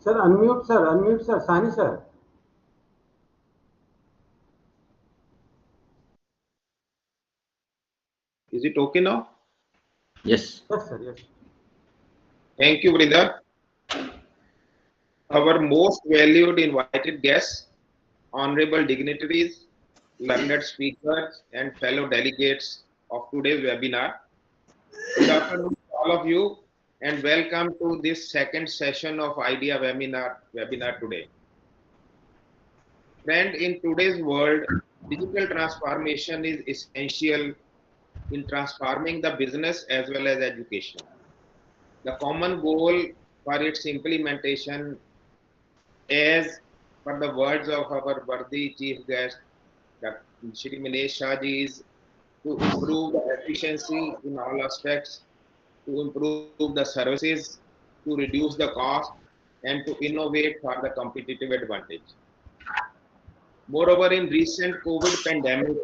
Sir, unmute, sir, Sani, sir. Is it okay now? Yes. Yes, sir, yes. Thank you, brother. Our most valued invited guests, honorable dignitaries, learned speakers, and fellow delegates of today's webinar. Good afternoon to all of you, and welcome to this second session of IDEA webinar today. Friend, in today's world, digital transformation is essential in transforming the business as well as education. The common goal for its implementation, as per the words of our worthy chief guest, Shri Minesh Shah ji, is to improve the efficiency in all aspects, to improve the services, to reduce the cost, and to innovate for the competitive advantage. Moreover, in recent COVID pandemic,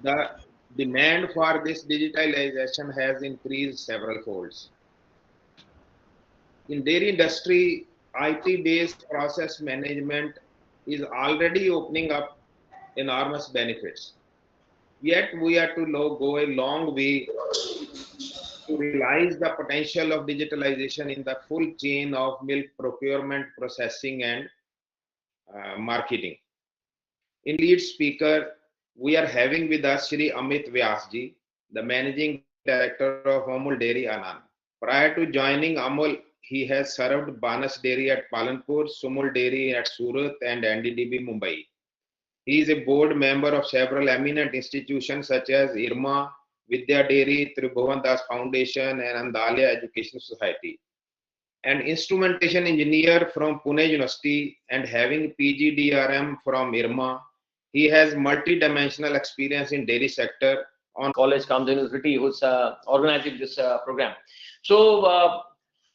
the demand for this digitalization has increased several folds. In dairy industry, IT-based process management is already opening up enormous benefits. Yet we have to go a long way to realize the potential of digitalization in the full chain of milk procurement, processing, and marketing. In lead speaker, we are having with us Shri Amit Vyasji, the Managing Director of Amul Dairy, Anand. Prior to joining Amul, he has served Banas Dairy at Palanpur, Sumul Dairy at Surat, and NDDB Mumbai. He is a board member of several eminent institutions such as IRMA, Vidya Dairy, Tribhuvan Das Foundation, and Andalya Education Society. An instrumentation engineer from Pune University and having PGDRM from IRMA, he has multi-dimensional experience in dairy sector on college Kamdhenu City, who's organizing this program. So,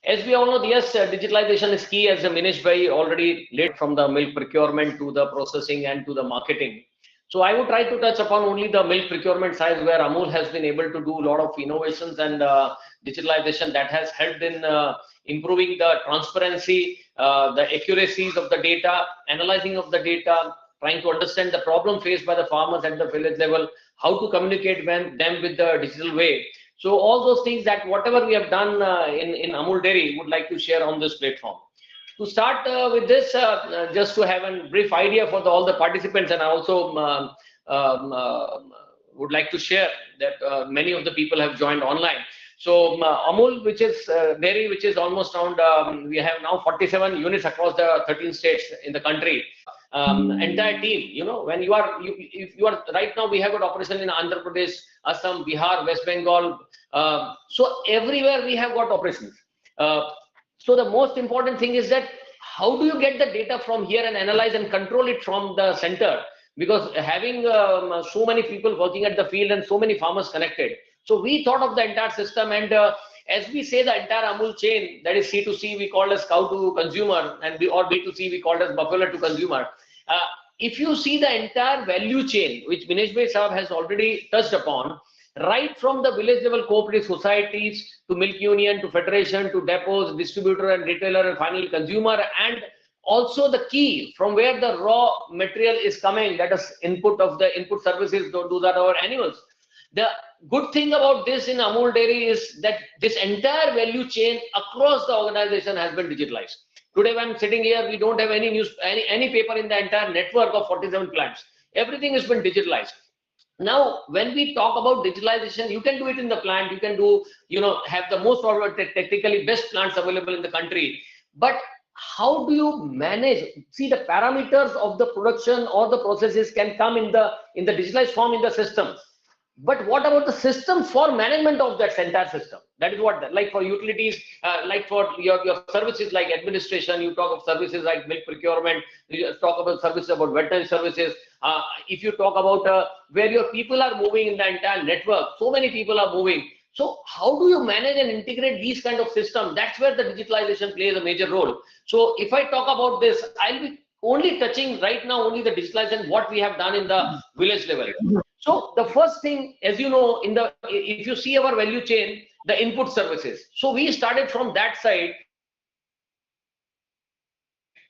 as we all know, yes, digitalization is key, as Manish Bhai already laid from the milk procurement to the processing and to the marketing. So I would try to touch upon only the milk procurement side, where Amul has been able to do a lot of innovations and digitalization that has helped in improving the transparency, the accuracies of the data, analyzing of the data, trying to understand the problem faced by the farmers at the village level, how to communicate them with the digital way. So all those things, that whatever we have done in Amul Dairy, would like to share on this platform. To start with this, just to have a brief idea for all the participants, and I also would like to share that many of the people have joined online. So Amul, which is dairy, which is almost around, we have now 47 units across the 13 states in the country. Entire team, you know, when if you are right now, we have got operation in Andhra Pradesh, Assam, Bihar, West Bengal. So everywhere we have got operations. So the most important thing is that how do you get the data from here and analyze and control it from the center? Because having so many people working at the field and so many farmers connected. So we thought of the entire system, and as we say, the entire Amul chain, that is C2C, we call as cow to consumer, and or B2C, we call as buffalo to consumer. If you see the entire value chain, which Manish Bhai Sahab has already touched upon, right from the village level cooperative societies to milk union to federation to depots, distributor and retailer and finally consumer, and also the key from where the raw material is coming, that is input of the input services, don't do that our animals. The good thing about this in Amul Dairy is that this entire value chain across the organization has been digitalized. Today when I'm sitting here, we don't have any news, any paper in the entire network of 47 plants. Everything has been digitalized. Now, when we talk about digitalization, you can do it in the plant, you can do, you know, have the most technically best plants available in the country. But how do you manage? See, the parameters of the production or the processes can come in the digitalized form in the system. But what about the system for management of that entire system? That is what, like for utilities, like for your services like administration, you talk of services like milk procurement, you talk about services about veterinary services. If you talk about where your people are moving in the entire network, so many people are moving. So how do you manage and integrate these kind of systems? That's where the digitalization plays a major role. So if I talk about this, I'll be only touching right now only the digitalization, what we have done in the village level. So the first thing, as you know, if you see our value chain, the input services. So we started from that side,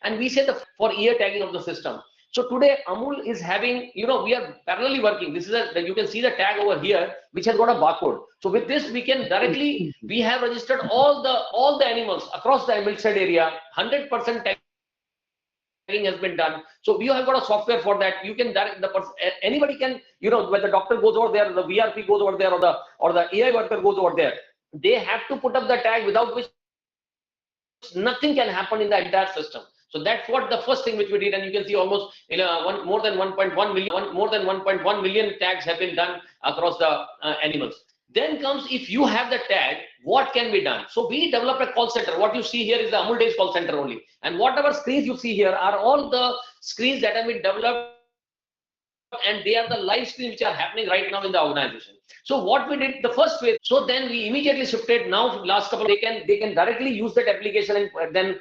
and we said for ear tagging of the system. So today Amul is having, you know, we are parallelly working. This is you can see the tag over here, which has got a barcode. So with this, we can directly, we have registered all the animals across the Amilstead area, 100% tagging has been done. So we have got a software for that. You can direct anybody can, you know, when the doctor goes over there, the VRP goes over there, or the AI worker goes over there, they have to put up the tag, without which nothing can happen in the entire system. So that's what the first thing which we did, and you can see almost more than 1.1 million tags have been done across the animals. Then comes, if you have the tag, what can be done? So we developed a call center. What you see here is the Amul Dairy call center only, and whatever screens you see here are all the screens that have been developed, and they are the live screens which are happening right now in the organization. So what we did the first way, so then we immediately shifted. Now last couple, they can directly use that application and then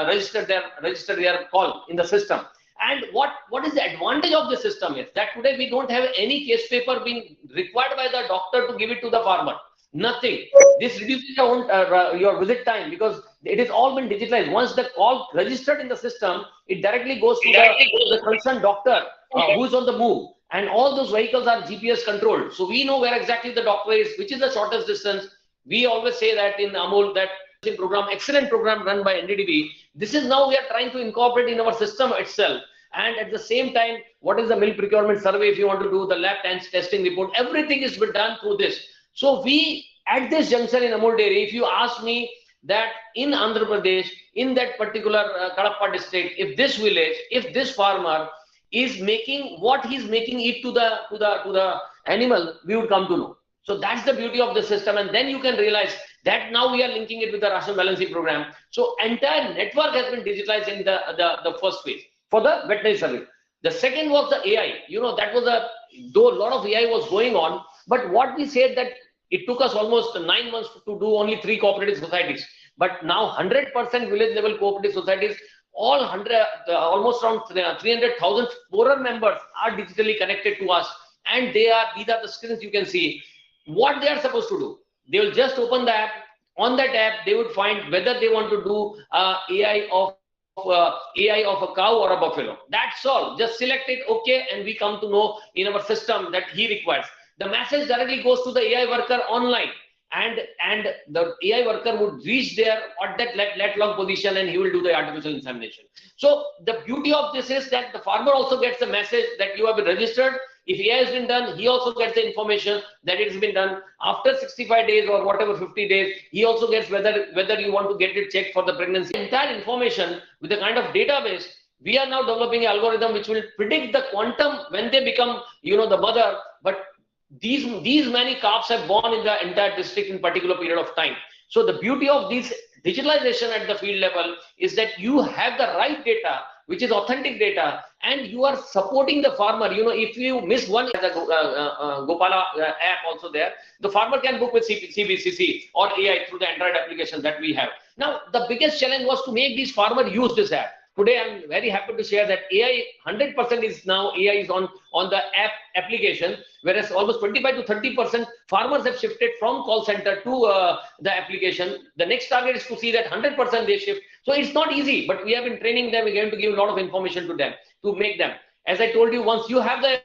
register their call in the system. And what is the advantage of the system is that today we don't have any case paper being required by the doctor to give it to the farmer. Nothing. This reduces your visit time, because it has all been digitalized. Once the call registered in the system, it directly goes to the concerned doctor who is on the move. And all those vehicles are GPS controlled. So we know where exactly the doctor is, which is the shortest distance. We always say that in Amul, that program, excellent program run by NDDB. This is now we are trying to incorporate in our system itself. And at the same time, what is the milk procurement survey? If you want to do the lab testing report, everything is done through this. So we, at this juncture in Amul Dairy, if you ask me that in Andhra Pradesh, in that particular Kadapa district, if this village, if this farmer is making what he's making it to the animal, we would come to know. So that's the beauty of the system, and then you can realize that now we are linking it with the ration balancing program. So entire network has been digitalized in the first phase for the veterinary service. The second was the AI. You know, that was though a lot of AI was going on, but what we said that it took us almost 9 months to do only 3 cooperative societies. But now 100% village level cooperative societies, all almost around 300,000 poorer members are digitally connected to us, and these are the screens you can see. What they are supposed to do, they will just open the app. On that app, they would find whether they want to do AI of a cow or a buffalo. That's all. Just select it, okay, and we come to know in our system that he requires. The message directly goes to the AI worker online, and the AI worker would reach there at that let log position, and he will do the artificial insemination. So the beauty of this is that the farmer also gets the message that you have been registered. If AI has been done, he also gets the information that it has been done. After 65 days or whatever 50 days, he also gets whether you want to get it checked for the pregnancy. Entire information with the kind of database. We are now developing an algorithm which will predict the quantum when they become, you know, the mother. But these many calves have born in the entire district in particular period of time. So the beauty of this digitalization at the field level is that you have the right data, which is authentic data, and you are supporting the farmer. You know, if you miss one, the Gopala app also there, the farmer can book with CBCC or AI through the Android application that we have. Now, the biggest challenge was to make these farmers use this app. Today, I'm very happy to share that AI 100% is now AI is on the app application, whereas almost 25 to 30% farmers have shifted from call center to the application. The next target is to see that 100% they shift. So it's not easy, but we have been training them. We're going to give a lot of information to them to make them. As I told you, once you have the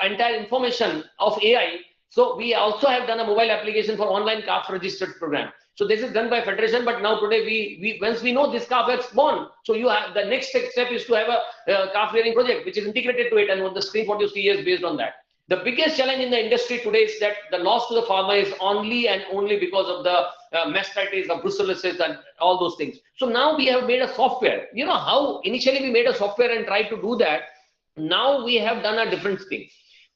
entire information of AI, so we also have done a mobile application for online calf registered program. So this is done by federation, but now today we once we know this calf has born, so you have the next step is to have a calf rearing project which is integrated to it, and on the screen what you see is based on that. The biggest challenge in the industry today is that the loss to the farmer is only and only because of the mastitis, the brucellosis, and all those things. So now we have made a software. You know how initially we made a software and tried to do that. Now we have done a different thing.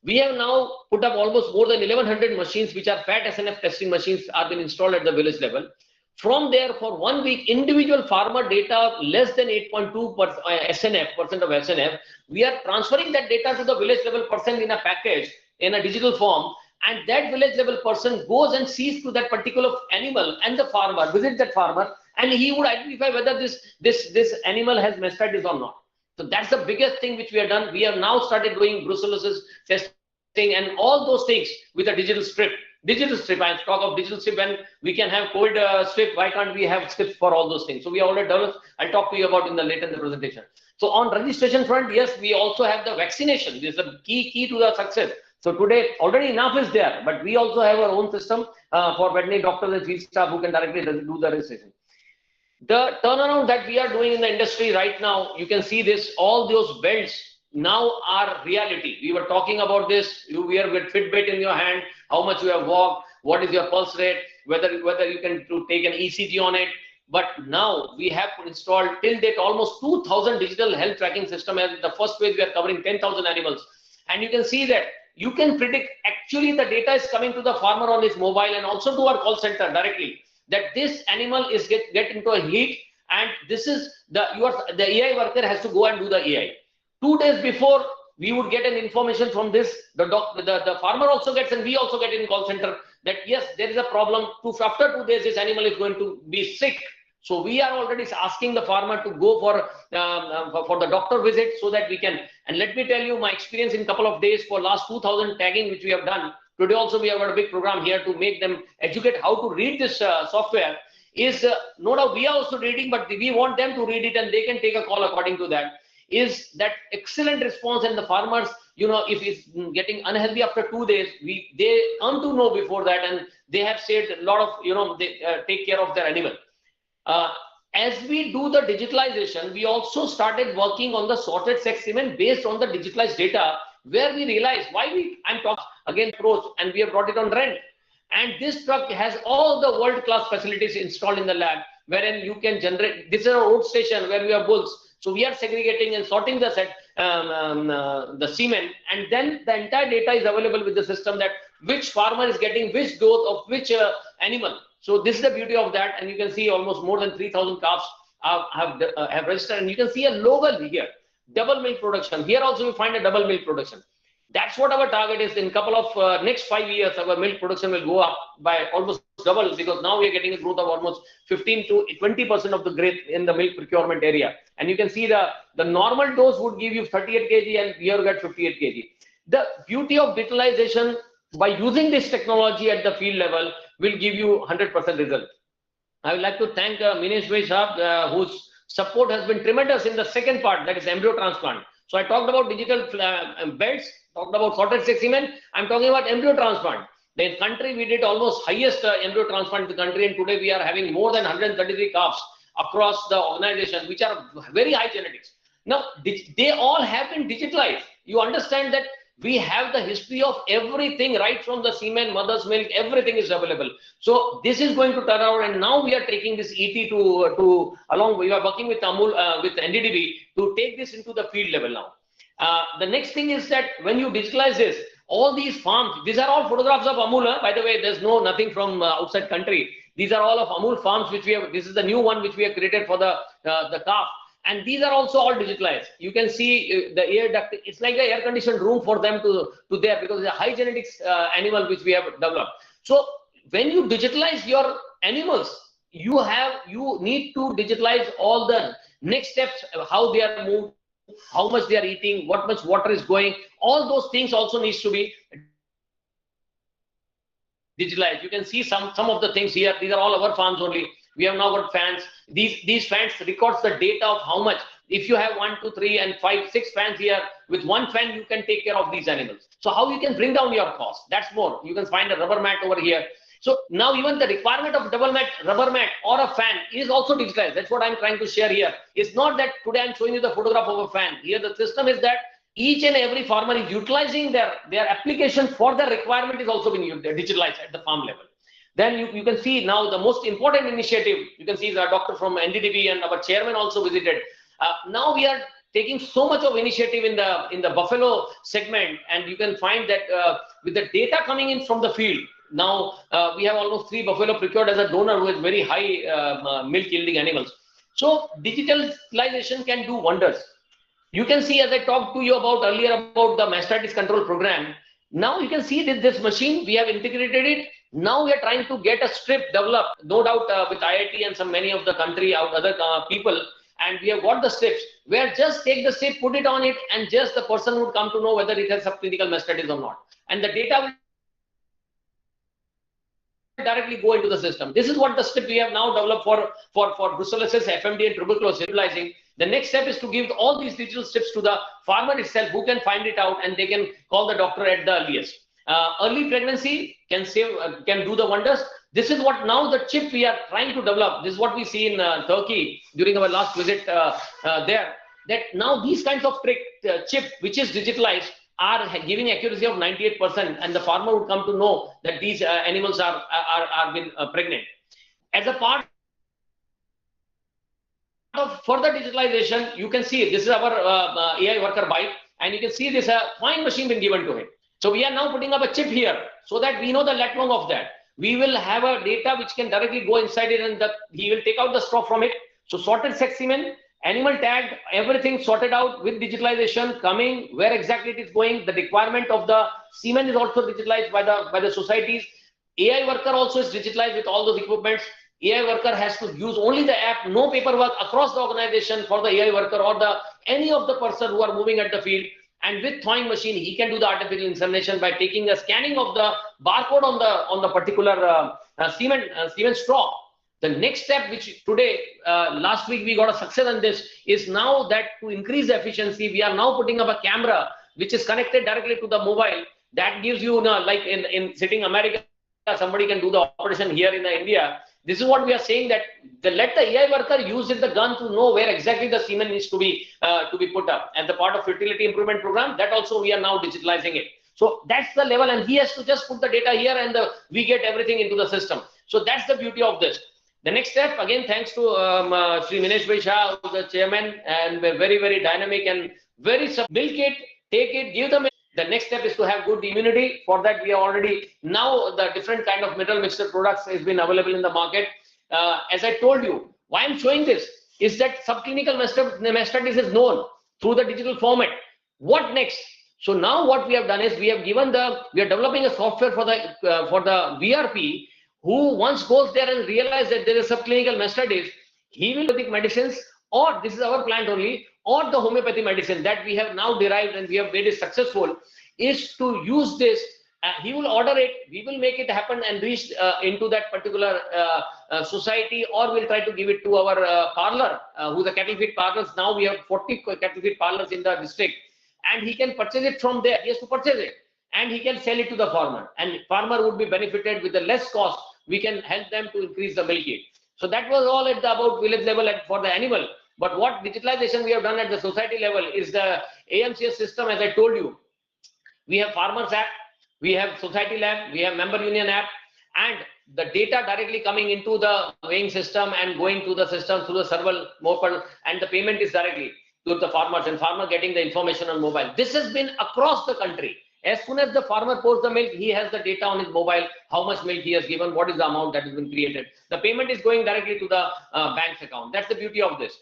We have now put up almost more than 1100 machines, which are fat SNF testing machines, are been installed at the village level. From there, for 1 week, individual farmer data less than 8.2% of SNF, we are transferring that data to the village level person in a package, in a digital form, and that village level person goes and sees to that particular animal, and the farmer visits that farmer, and he would identify whether this animal has mastitis or not. So that's the biggest thing which we have done. We have now started doing brucellosis testing and all those things with a digital strip. I talk of digital strip, and we can have COVID strip. Why can't we have strips for all those things? So we already developed. I'll talk to you about in the later in the presentation. So on registration front, yes, we also have the vaccination. This is a key to the success. So today already enough is there, but we also have our own system for veterinary doctors and field staff who can directly do the registration. The turnaround that we are doing in the industry right now, you can see this, all those belts now are reality. We were talking about this, you wear with Fitbit in your hand, how much you have walked, what is your pulse rate, whether you can take an ECG on it. But now we have installed till date almost 2,000 digital health tracking system, and the first phase we are covering 10,000 animals. And you can see that you can predict, actually the data is coming to the farmer on his mobile and also to our call center directly, that this animal is get into a heat, and this is the AI worker has to go and do the AI. 2 days before, we would get an information from this, the farmer also gets, and we also get in call center that yes, there is a problem. After 2 days, this animal is going to be sick. So we are already asking the farmer to go for the doctor visit so that we can. And let me tell you my experience in couple of days for last 2,000 tagging which we have done. Today also we have got a big program here to make them educate how to read this software. Is no doubt we are also reading, but we want them to read it and they can take a call according to that. Is that excellent response, and the farmers if it's getting unhealthy after 2 days, they come to know before that, and they have saved a lot of, they take care of their animal. As we do the digitalization, we also started working on the sorted sex semen based on the digitalized data, where we realized I'm talking again approach, and we have brought it on rent. And this truck has all the world-class facilities installed in the lab, wherein you can generate. This is a road station where we have bulls, so we are segregating and sorting the semen, and then the entire data is available with the system, that which farmer is getting which dose of which animal. So this is the beauty of that, and you can see almost more than 3,000 calves have registered, and you can see a logo here, double milk production. Here also you find a double milk production. That's what our target is. In couple of next 5 years, our milk production will go up by almost double, because now we are getting a growth of almost 15 to 20% of the growth in the milk procurement area. And you can see the normal dose would give you 38 kg, and here you get 58 kg. The beauty of digitalization, by using this technology at the field level, will give you 100% result. I would like to thank Minesh Vaishab, whose support has been tremendous in the second part, that is embryo transplant. So I talked about digital beds, talked about sorted sex semen. I'm talking about embryo transplant. In country, we did almost highest embryo transplant in the country, and today we are having more than 133 calves across the organization, which are very high genetics. Now, they all have been digitalized. You understand that we have the history of everything, right from the semen, mother's milk, everything is available. So this is going to turn around, and now we are taking this ET to along. We are working with Amul, with NDDB to take this into the field level now. The next thing is that when you digitalize this, all these farms, these are all photographs of Amul. By the way, there's nothing from outside country. These are all of Amul farms which we have. This is the new one which we have created for the calf. And these are also all digitalized. You can see the air duct. It's like an air-conditioned room for them to there, because it's a high genetics animal which we have developed. So when you digitalize your animals, you need to digitalize all the next steps, how they are moved, how much they are eating, what much water is going. All those things also needs to be digitalized. You can see some of the things here. These are all our farms only. We have now got fans. These fans records the data of how much. If you have 1, 2, 3, and 5, 6 fans here, with one fan you can take care of these animals. So how you can bring down your cost? That's more. You can find a rubber mat over here. So now even the requirement of double mat, rubber mat, or a fan is also digitalized. That's what I'm trying to share here. It's not that today I'm showing you the photograph of a fan. Here the system is that each and every farmer is utilizing their application for their requirement is also being digitalized at the farm level. Then you can see now the most important initiative. You can see the doctor from NDDB and our chairman also visited. Now we are taking so much of initiative in the buffalo segment, and you can find that with the data coming in from the field. Now we have almost 3 buffalo procured as a donor who has very high milk yielding animals. So digitalization can do wonders. You can see, as I talked to you about earlier about the mastitis control program. Now you can see that this machine, we have integrated it. Now we are trying to get a strip developed, no doubt with IIT and many of the country other people, and we have got the strips where just take the strip, put it on it, and just the person would come to know whether it has subclinical mastitis or not, and the data will directly go into the system. This is what the strip we have now developed for brucellosis, FMD, and tuberculosis. Utilizing the next step is to give all these digital strips to the farmer itself, who can find it out, and they can call the doctor at the earliest. Early pregnancy can do the wonders. This is what now the chip we are trying to develop. This is what we see in Turkey during our last visit there. That now these kinds of chip which is digitalized are giving accuracy of 98%, and the farmer would come to know that these animals are been pregnant. As a part of further digitalization, you can see this is our AI worker bike, and you can see this fine machine been given to him. So we are now putting up a chip here so that we know the lat long of that. We will have a data which can directly go inside it, and he will take out the straw from it. So sorted sex semen, animal tag, everything sorted out with digitalization coming, where exactly it is going. The requirement of the semen is also digitalized by the societies. AI worker also is digitalized with all those equipments. AI worker has to use only the app, no paperwork across the organization for the AI worker or any of the person who are moving at the field. And with thawing machine, he can do the artificial insemination by taking a scanning of the barcode on the particular semen straw. The next step, which today, last week we got a success on this, is now that to increase the efficiency, we are now putting up a camera which is connected directly to the mobile. That gives you, like in sitting America, somebody can do the operation here in India. This is what we are saying, that let the AI worker use the gun to know where exactly the semen needs to be put up. And the part of fertility improvement program, that also we are now digitalizing it. So that's the level, and he has to just put the data here, and we get everything into the system. So that's the beauty of this. The next step, again, thanks to Sri Minesh Bhai Shah, who's the chairman, and very, very dynamic and very milk it, take it, give them. The next step is to have good immunity. For that, we are already now the different kind of mineral mixture products has been available in the market. As I told you, why I'm showing this is that subclinical mastitis is known through the digital format. What next? So now what we have done is we are developing a software for the VRP, who once goes there and realize that there is subclinical mastitis, he will take medicines, or this is our plant only, or the homeopathy medicine that we have now derived and we have made it successful, is to use this. He will order it, we will make it happen and reach into that particular society, or we'll try to give it to our parlor, who's the cattle feed parlors. Now we have 40 cattle feed parlors in the district, and he can purchase it from there. He has to purchase it, and he can sell it to the farmer, and farmer would be benefited with the less cost. We can help them to increase the milk yield. So that was all at the about village level for the animal. But what digitalization we have done at the society level is the AMCS system. As I told you, we have farmers app, we have society lab, we have member union app, and the data directly coming into the weighing system and going to the system through the server mobile, and the payment is directly to the farmers, and farmer getting the information on mobile. This has been across the country. As soon as the farmer pours the milk, he has the data on his mobile, how much milk he has given, what is the amount that has been created. The payment is going directly to the bank's account. That's the beauty of this.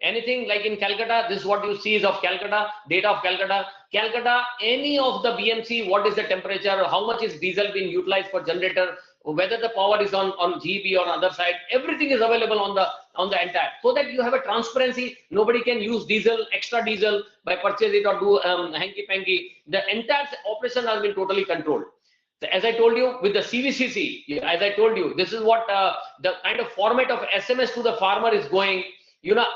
Anything like in Calcutta, this is what you see is of Calcutta, data of Calcutta. Calcutta, any of the BMC, what is the temperature, how much is diesel being utilized for generator, whether the power is on GB or other side, everything is available on the entire, so that you have a transparency. Nobody can use diesel, extra diesel by purchase it or do hanky-panky. The entire operation has been totally controlled. As I told you, with the CVCC, as I told you, this is what the kind of format of SMS to the farmer is going.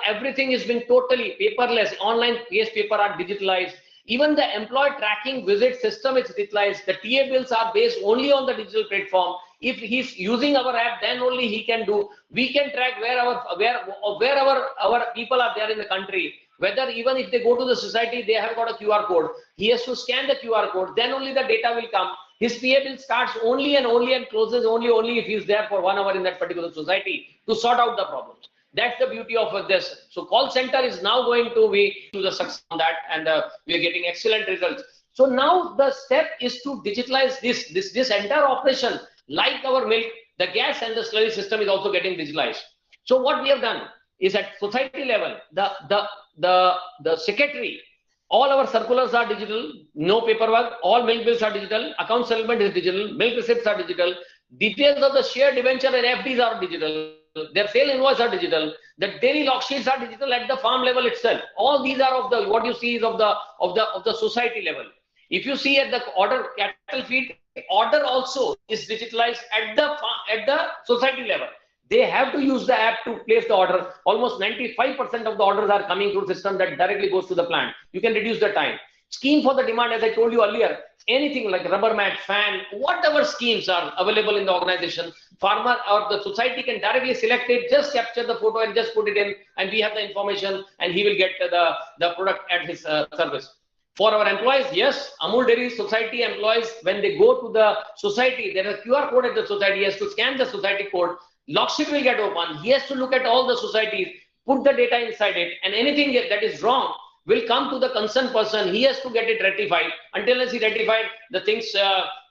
Everything has been totally paperless. Online case paper are digitalized. Even the employee tracking visit system is digitalized. The TA bills are based only on the digital platform. If he's using our app, then only he can do. We can track where our people are there in the country. Whether even if they go to the society, they have got a QR code. He has to scan the QR code. Then only the data will come. His PA bill starts only and closes only if he's there for 1 hour in that particular society to sort out the problems. That's the beauty of this. So call center is now going to be to the success on that, and we are getting excellent results. So now the step is to digitalize this entire operation. Like our milk, the gas and the slurry system is also getting digitalized. So what we have done is at society level, the secretary, all our circulars are digital, no paperwork, all milk bills are digital, account settlement is digital, milk receipts are digital, details of the share debenture and FDs are digital. Their sale invoice are digital. The daily log sheets are digital at the farm level itself. All these are of the, what you see is of the society level. If you see at the order cattle feed, order also is digitalized at the society level. They have to use the app to place the order. Almost 95% of the orders are coming through the system that directly goes to the plant. You can reduce the time. Scheme for the demand, as I told you earlier, anything like rubber mat, fan, whatever schemes are available in the organization, farmer or the society can directly select it, just capture the photo and just put it in, and we have the information, and he will get the product at his service. For our employees, yes, Amul Dairy Society employees, when they go to the society, there is a QR code at the society. He has to scan the society code. Log sheet will get open. He has to look at all the societies, put the data inside it, and anything that is wrong will come to the concerned person. He has to get it rectified. Until he rectified the things,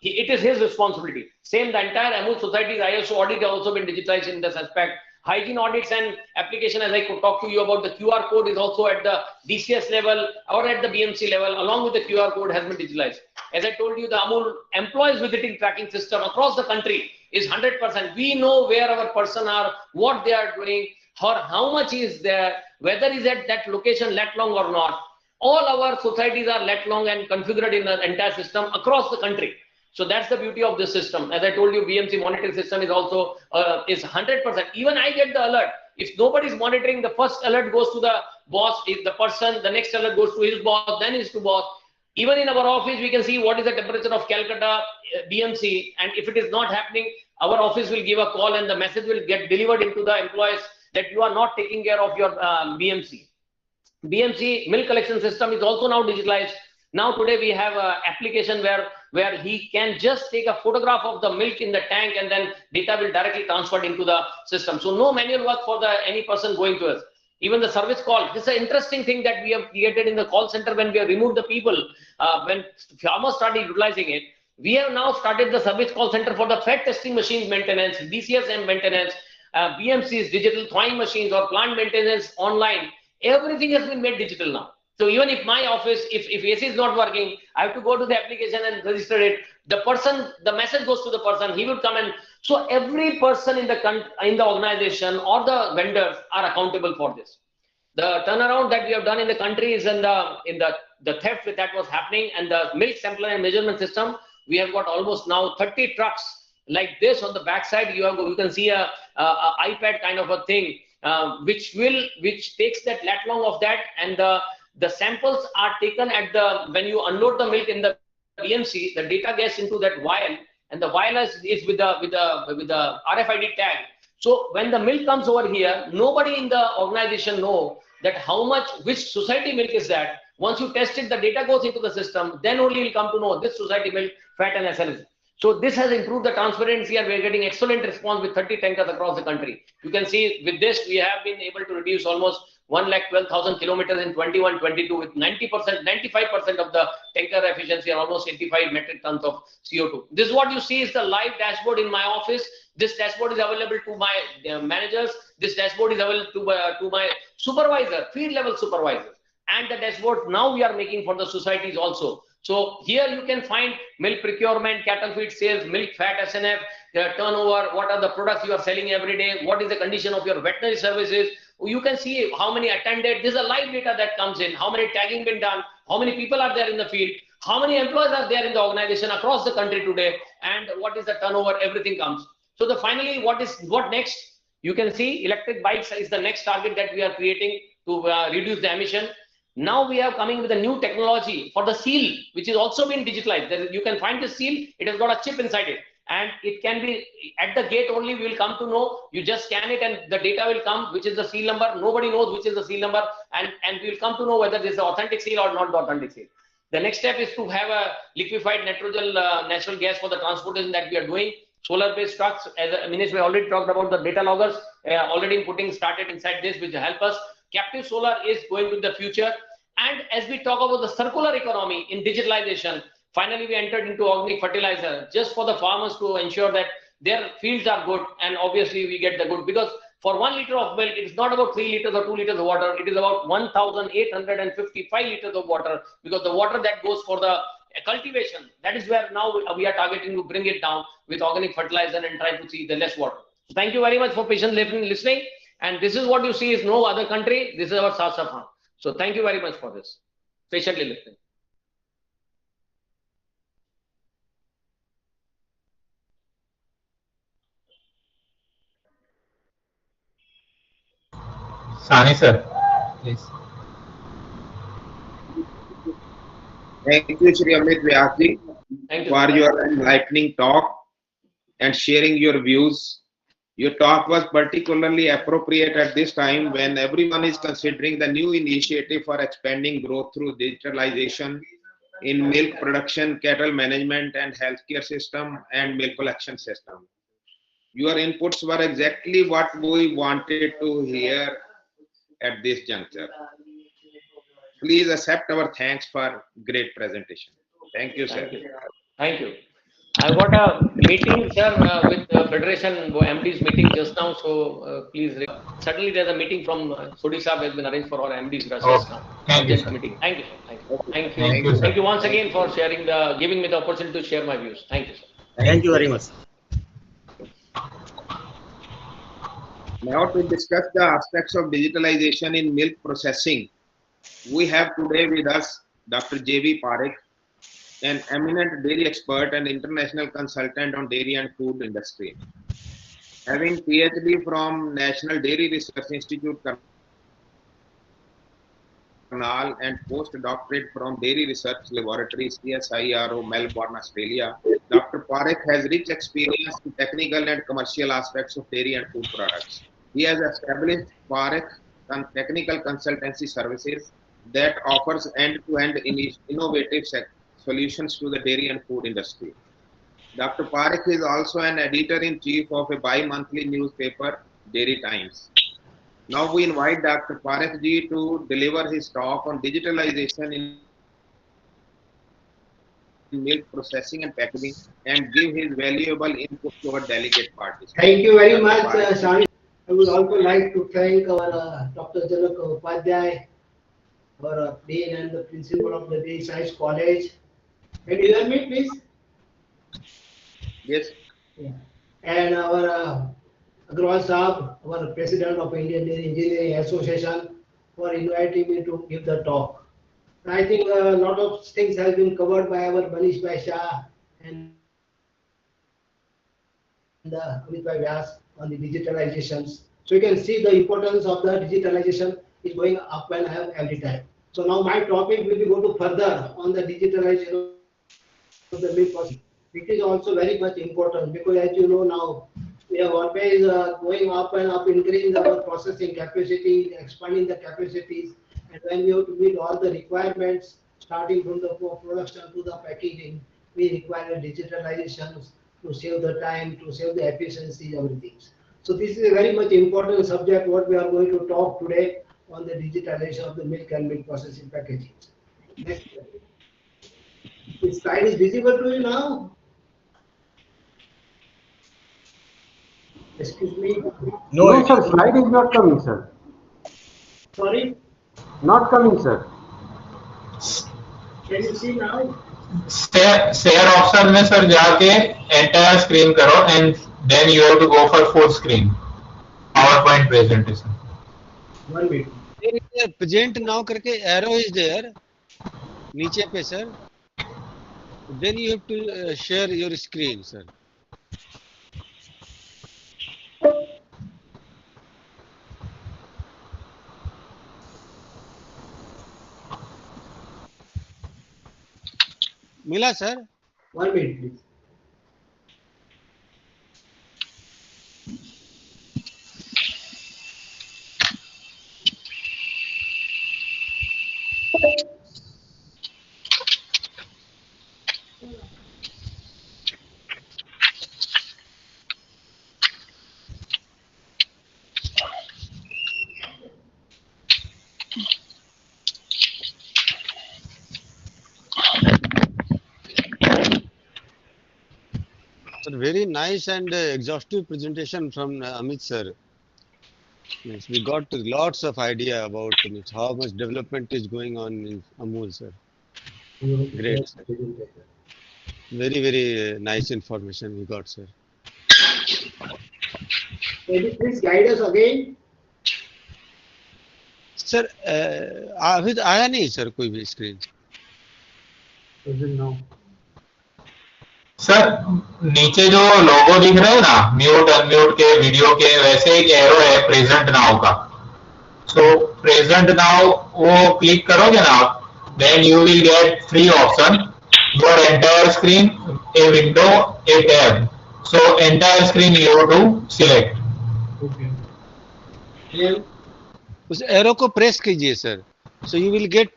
it is his responsibility. Same, the entire Amul Society's ISO audit has also been digitized in this aspect. Hygiene audits and application, as I could talk to you about, the QR code is also at the DCS level or at the BMC level, along with the QR code has been digitalized. As I told you, the Amul employees visiting tracking system across the country is 100%. We know where our person are, what they are doing, or how much is there, whether is at that location let long or not. All our societies are let long and configured in the entire system across the country. So that's the beauty of this system. As I told you, BMC monitoring system is also is 100%. Even I get the alert. If nobody is monitoring, the first alert goes to the boss, if the person, the next alert goes to his boss, then is to boss. Even in our office, we can see what is the temperature of Calcutta BMC, and if it is not happening, our office will give a call and the message will get delivered into the employees that you are not taking care of your BMC. BMC milk collection system is also now digitalized. Now today we have an application where he can just take a photograph of the milk in the tank and then data will directly transferred into the system. So no manual work for any person going to us. Even the service call, this is an interesting thing that we have created in the call center when we have removed the people, when farmers started utilizing it. We have now started the service call center for the fed testing machines maintenance, DCSM maintenance, BMCs, digital thawing machines or plant maintenance online. Everything has been made digital now. So even if my office, if AC is not working, I have to go to the application and register it. The message goes to the person, he will come and, so every person in the organization or the vendors are accountable for this. The turnaround that we have done in the country is in the theft that was happening and the milk sampling and measurement system. We have got almost now 30 trucks like this on the backside. You can see a iPad kind of a thing, which takes that lat long of that, and the samples are taken when you unload the milk in the BMC, the data gets into that vial, and the vial is with the RFID tag. So when the milk comes over here, nobody in the organization know that which society milk is that. Once you test it, the data goes into the system, then only you'll come to know this society milk, fat and SLS. So this has improved the transparency and we're getting excellent response with 30 tankers across the country. You can see with this, we have been able to reduce almost 112,000 kilometers in 21-22 with 95% of the tanker efficiency and almost 85 metric tons of CO2. This is what you see is the live dashboard in my office. This dashboard is available to my managers. This dashboard is available to my supervisor, field level supervisor. And the dashboard now we are making for the societies also. So here you can find milk procurement, cattle feed sales, milk fat SNF, turnover, what are the products you are selling every day, what is the condition of your veterinary services. You can see how many attended. This is a live data that comes in, how many tagging been done, how many people are there in the field, how many employees are there in the organization across the country today, and what is the turnover, everything comes. So finally, what next? You can see electric bikes is the next target that we are creating to reduce the emission. Now we are coming with a new technology for the seal, which is also been digitalized. You can find the seal, it has got a chip inside it. And it can be at the gate only, we will come to know. You just scan it and the data will come, which is the seal number. Nobody knows which is the seal number. And we will come to know whether this is the authentic seal or not the authentic seal. The next step is to have a liquefied natural gas for the transportation that we are doing. Solar-based trucks, as Minesh, we already talked about the data loggers, already started inside this, which will help us. Captive solar is going to the future. And as we talk about the circular economy in digitalization, finally we entered into organic fertilizer just for the farmers to ensure that their fields are good, and obviously we get the good, because for 1 liter of milk, it's not about 3 liters or 2 liters of water, it is about 1,855 liters of water, because the water that goes for the cultivation, that is where now we are targeting to bring it down with organic fertilizer and try to see the less water. So thank you very much for patiently listening. And this is what you see is no other country. This is our Sarsafan. So thank you very much for this. Patiently listening. Sani sir, please. Thank you, Shri Amit Vyasji, for your enlightening talk and sharing your views. Your talk was particularly appropriate at this time when everyone is considering the new initiative for expanding growth through digitalization in milk production, cattle management, and healthcare system and milk collection system. Your inputs were exactly what we wanted to hear at this juncture. Please accept our thanks for great presentation. Thank you, sir. Thank you. I got a meeting, sir, with the Federation MD's meeting just now. So please, suddenly there's a meeting from Sodhi Saab has been arranged for our MD's just now. Thank you, sir. Meeting. Thank you, sir. Thank you. Thank you once again for giving me the opportunity to share my views. Thank you, sir. Thank you very much. Now to discuss the aspects of digitalization in milk processing, we have today with us Dr. J.V. Parekh, an eminent dairy expert and international consultant on dairy and food industry. Having PhD from National Dairy Research Institute, and postdoctorate from Dairy Research Laboratory, CSIRO, Melbourne, Australia. Dr. Parekh has rich experience in technical and commercial aspects of dairy and food products. He has established Parekh Technical Consultancy Services that offers end-to-end innovative solutions to the dairy and food industry. Dr. Parekh is also an editor-in-chief of a bi-monthly newspaper, Dairy Times. Now we invite Dr. Parekh ji to deliver his talk on digitalization in milk processing and packaging and give his valuable input to our delegate participants. Thank you very much, Shani. I would also like to thank our Dr. Janak Upadhyay, our Dean and the Principal of the Dairy Science College. Can you hear me, please? Yes. Yeah. And our Agrawal Saab, our President of Indian Dairy Engineering Association, for inviting me to give the talk. I think a lot of things have been covered by our Manish Bhai Shah and Amit Bhai Vyas on the digitalizations. So you can see the importance of the digitalization is going up and up every time. So now my topic will be go to further on the digitalization of the milk processing. It is also very much important because as you know now, we are always going up and up, increasing our processing capacity, expanding the capacities, and when we have to meet all the requirements, starting from the production to the packaging, we require digitalizations to save the time, to save the efficiency, everything. So this is a very much important subject what we are going to talk today on the digitalization of the milk and milk processing packaging. Next slide. This slide is visible to you now? Excuse me? No, sir, slide is not coming, sir. Sorry? Not coming, sir. Can you see now? Share option में sir जाके entire screen करो and then you have to go for full screen PowerPoint presentation. 1 minute. Present now करके arrow is there. नीचे पे sir. Then you have to share your screen, sir. मिला sir? 1 minute, please. Very nice and exhaustive presentation from Amit sir. Means we got lots of idea about how much development is going on in Amul sir. Great sir. Very, very nice information we got sir. Can you please guide us again? Sir, अभी आया नहीं sir कोई भी screen. No. Sir नीचे जो लोगो दिख रहे हैं ना म्यूट अनम्यूट के वीडियो के वैसे एक एरो है प्रेजेंट नाउ का. सो प्रेजेंट नाउ वो क्लिक करोगे ना आप then you will get 3 option your entire screen a window a tab. So entire screen you have to select. उस एरो को प्रेस कीजिए sir. So you will get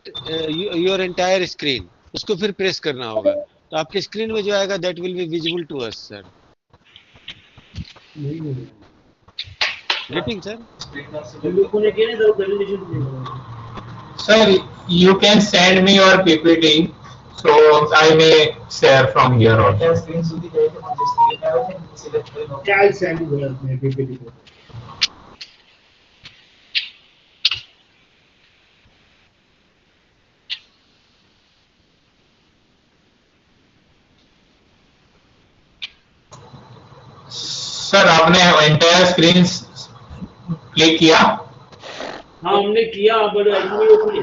your entire screen. उसको फिर press करना होगा तो आपके स्क्रीन में जो आएगा that will be visible to us sir. Getting sir? Sir you can send me your PPT so I may share from here also. I'll send you my PPT. Sir आपने entire screen click किया? हाँ हमने किया but actually वो कुछ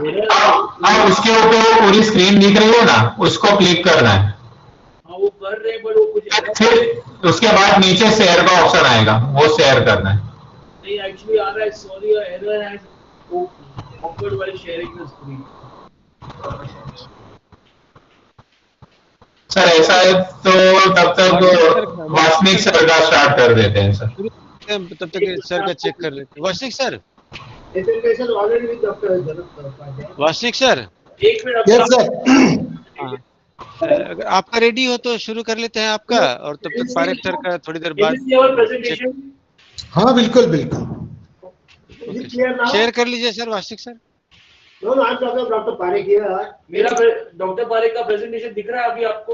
हाँ उसके ऊपर पूरी स्क्रीन दिख रही है ना उसको क्लिक करना है. हाँ वो कर रहे हैं बट वो कुछ फिर उसके बाद नीचे शेयर का ऑप्शन आएगा वो शेयर करना है. नहीं एक्चुअली आ रहा है सॉरी एरर है. awkward while sharing the screen. Sir ऐसा है तो तब तक वासनिक सर का स्टार्ट कर देते हैं सर। तब तक सर का चेक कर लेते हैं। Wasnik sir, Presentation already with Dr. Janat. Wasnik sir. एक मिनट। Yes, sir. हाँ, अगर आपका रेडी हो तो शुरू कर लेते हैं आपका, और तब तक पारेख सर का थोड़ी देर बाद presentation? हाँ बिल्कुल बिल्कुल। Is it clear now? Share कर लीजिए sir Wasnik sir. No, no, I'm talking about Dr. Parekh here. मेरा डॉक्टर पारेख का प्रेजेंटेशन दिख रहा है अभी आपको?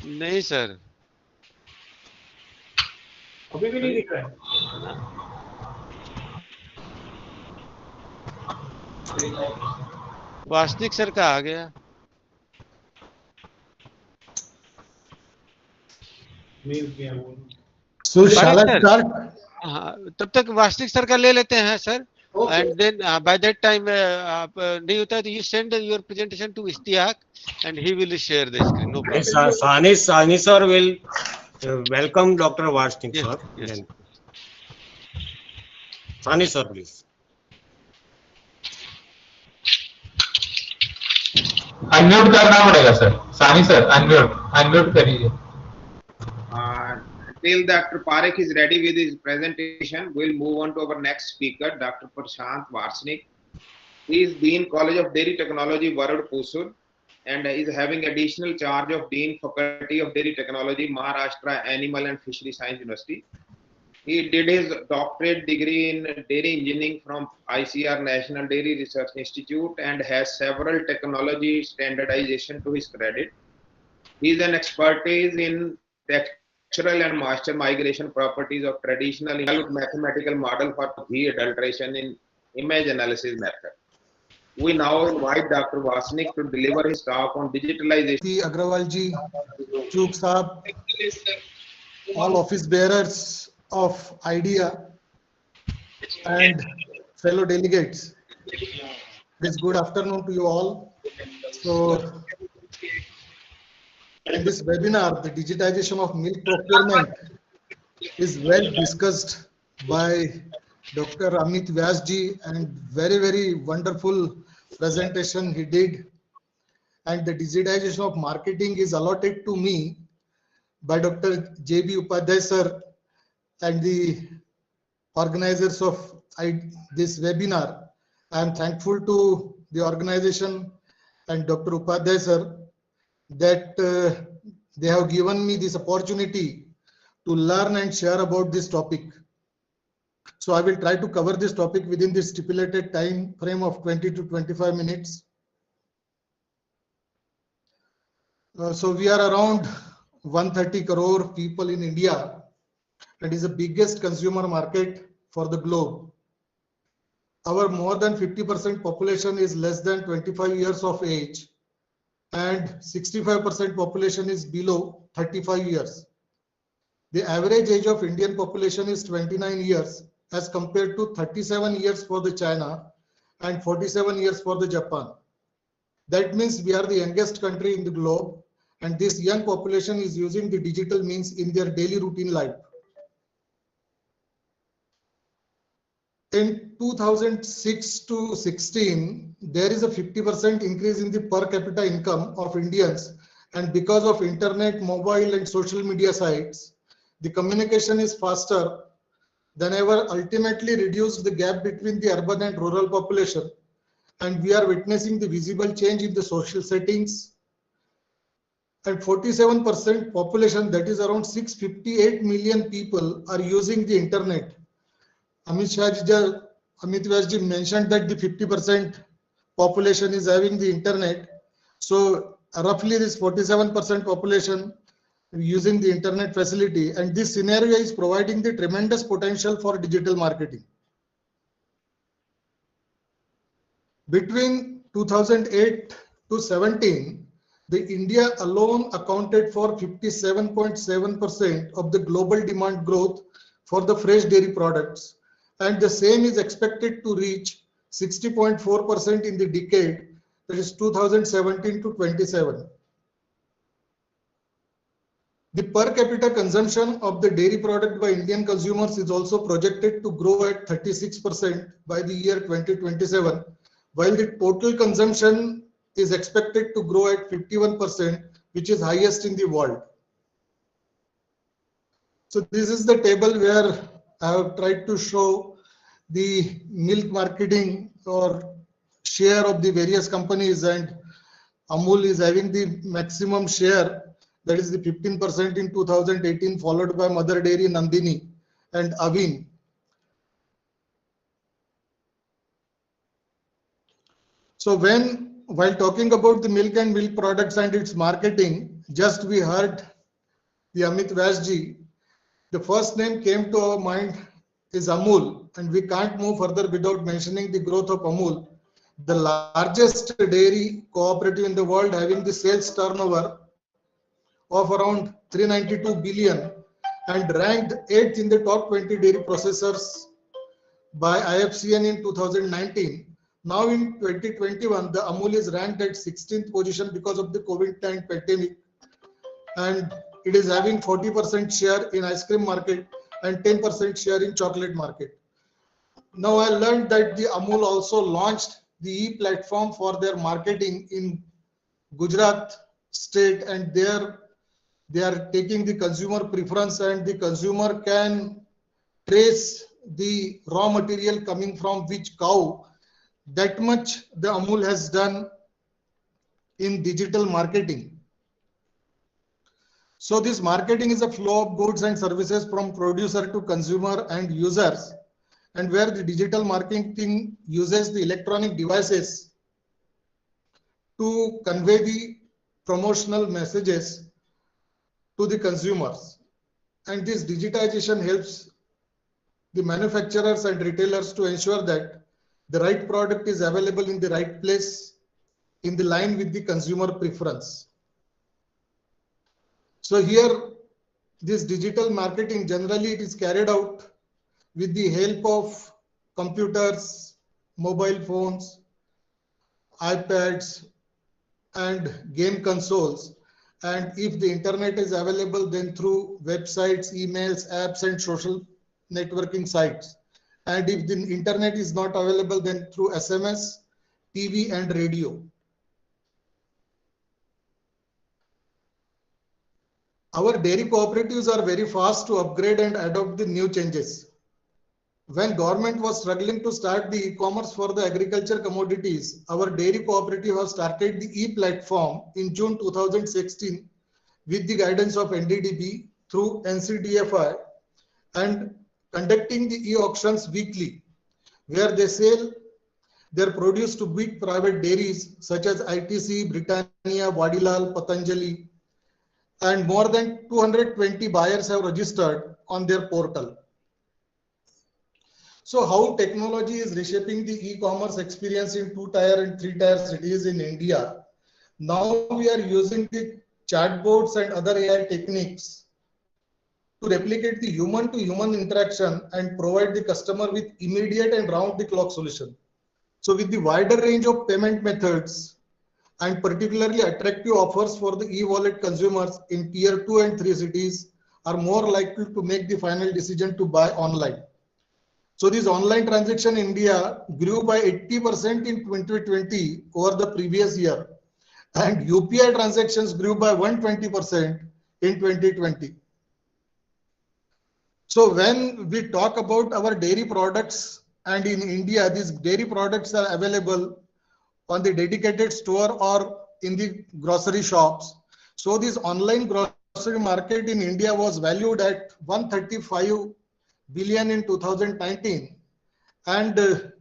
नहीं सर, अभी भी नहीं दिख रहा है। वासनिक सर का आ गया। So shall I start? हाँ, तब तक वासनिक सर का ले लेते हैं sir. And then by that time आप नहीं होता तो you send your presentation to Ishtiaq and he will share the screen. No problem. Sani sir will welcome Dr. Varsnik sir. Yes. Sani sir, please. Unmute करना पड़ेगा sir. सानी sir unmute करिए। Till Dr. Parekh is ready with his presentation, we'll move on to our next speaker, Dr. Prashant Varsnik. He is Dean College of Dairy Technology, Varad Pusur, and is having additional charge of Dean Faculty of Dairy Technology, Maharashtra Animal and Fishery Science University. He did his doctorate degree in dairy engineering from ICR National Dairy Research Institute and has several technology standardization to his credit. He is an expertise in textural and moisture migration properties of traditional mathematical model for ghee adulteration in image analysis method. We now invite Dr. Varsnik to deliver his talk on digitalization. Agrawal ji, Chuk Saab, all office bearers of IDEA and fellow delegates. This good afternoon to you all. So, in this webinar, the digitization of milk procurement is well discussed by Dr. Amit Vyasji, and very wonderful presentation he did. And the digitization of marketing is allotted to me by Dr. J.B. Upadhyay sir and the organizers of this webinar. I am thankful to the organization and Dr. Upadhyay sir that they have given me this opportunity to learn and share about this topic. So I will try to cover this topic within the stipulated time frame of 20 to 25 minutes. So we are around 130 crore people in India. It is the biggest consumer market for the globe. Our more than 50% population is less than 25 years of age, and 65% population is below 35 years. The average age of Indian population is 29 years as compared to 37 years for the China and 47 years for the Japan. That means we are the youngest country in the globe, and this young population is using the digital means in their daily routine life. In 2006 to 16, there is a 50% increase in the per capita income of Indians, and because of internet, mobile and social media sites, the communication is faster than ever, ultimately reduced the gap between the urban and rural population, and we are witnessing the visible change in the social settings. And 47% population, that is around 658 million people, are using the internet. Amit Vyasji mentioned that the 50% population is having the internet. So roughly this 47% population using the internet facility, and this scenario is providing the tremendous potential for digital marketing. Between 2008 to 17, the India alone accounted for 57.7% of the global demand growth for the fresh dairy products, and the same is expected to reach 60.4% in the decade, that is 2017 to 27. The per capita consumption of the dairy product by Indian consumers is also projected to grow at 36% by the year 2027, while the total consumption is expected to grow at 51%, which is highest in the world. So this is the table where I have tried to show the milk marketing or share of the various companies, and Amul is having the maximum share, that is the 15% in 2018, followed by Mother Dairy, Nandini and Avin. So while talking about the milk and milk products and its marketing, just we heard the Amit Vyasji, the first name came to our mind is Amul, and we can't move further without mentioning the growth of Amul, the largest dairy cooperative in the world, having the sales turnover of around 392 billion and ranked 8th in the top 20 dairy processors by IFCN in 2019. Now in 2021, the Amul is ranked at 16th position because of the COVID-19 pandemic, and it is having 40% share in ice cream market and 10% share in chocolate market. Now I learned that the Amul also launched the e-platform for their marketing in Gujarat state, and there they are taking the consumer preference, and the consumer can trace the raw material coming from which cow. That much the Amul has done in digital marketing. So this marketing is a flow of goods and services from producer to consumer and users, and where the digital marketing uses the electronic devices to convey the promotional messages to the consumers. And this digitization helps the manufacturers and retailers to ensure that the right product is available in the right place in the line with the consumer preference. So here, this digital marketing, generally it is carried out with the help of computers, mobile phones, iPads, and game consoles. And if the internet is available, then through websites, emails, apps, and social networking sites. And if the internet is not available, then through SMS, TV, and radio. Our dairy cooperatives are very fast to upgrade and adopt the new changes. When government was struggling to start the e-commerce for the agriculture commodities, our dairy cooperative has started the e-platform in June 2016 with the guidance of NDDB through NCDFI, and conducting the e-auctions weekly, where they sell their produce to big private dairies such as ITC, Britannia, Vadilal, Patanjali, and more than 220 buyers have registered on their portal. So how technology is reshaping the e-commerce experience in 2-tier and 3-tier cities in India. Now we are using the chatbots and other AI techniques to replicate the human-to-human interaction and provide the customer with immediate and round-the-clock solution. So with the wider range of payment methods and particularly attractive offers for the e-wallet, consumers in tier 2 and 3 cities are more likely to make the final decision to buy online. So this online transaction in India grew by 80% in 2020 over the previous year, and UPI transactions grew by 120% in 2020. So when we talk about our dairy products, and in India, these dairy products are available on the dedicated store or in the grocery shops. So this online grocery market in India was valued at 135 billion in 2019 and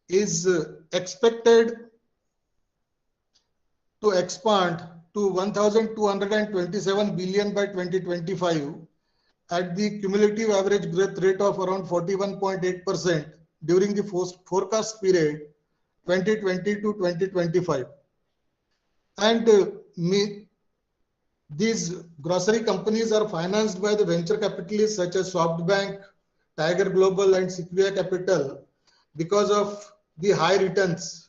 is expected to expand to 1,227 billion by 2025 at the cumulative average growth rate of around 41.8% during the forecast period 2020 to 2025. And these grocery companies are financed by the venture capitalists such as SoftBank, Tiger Global, and Sequoia Capital because of the high returns.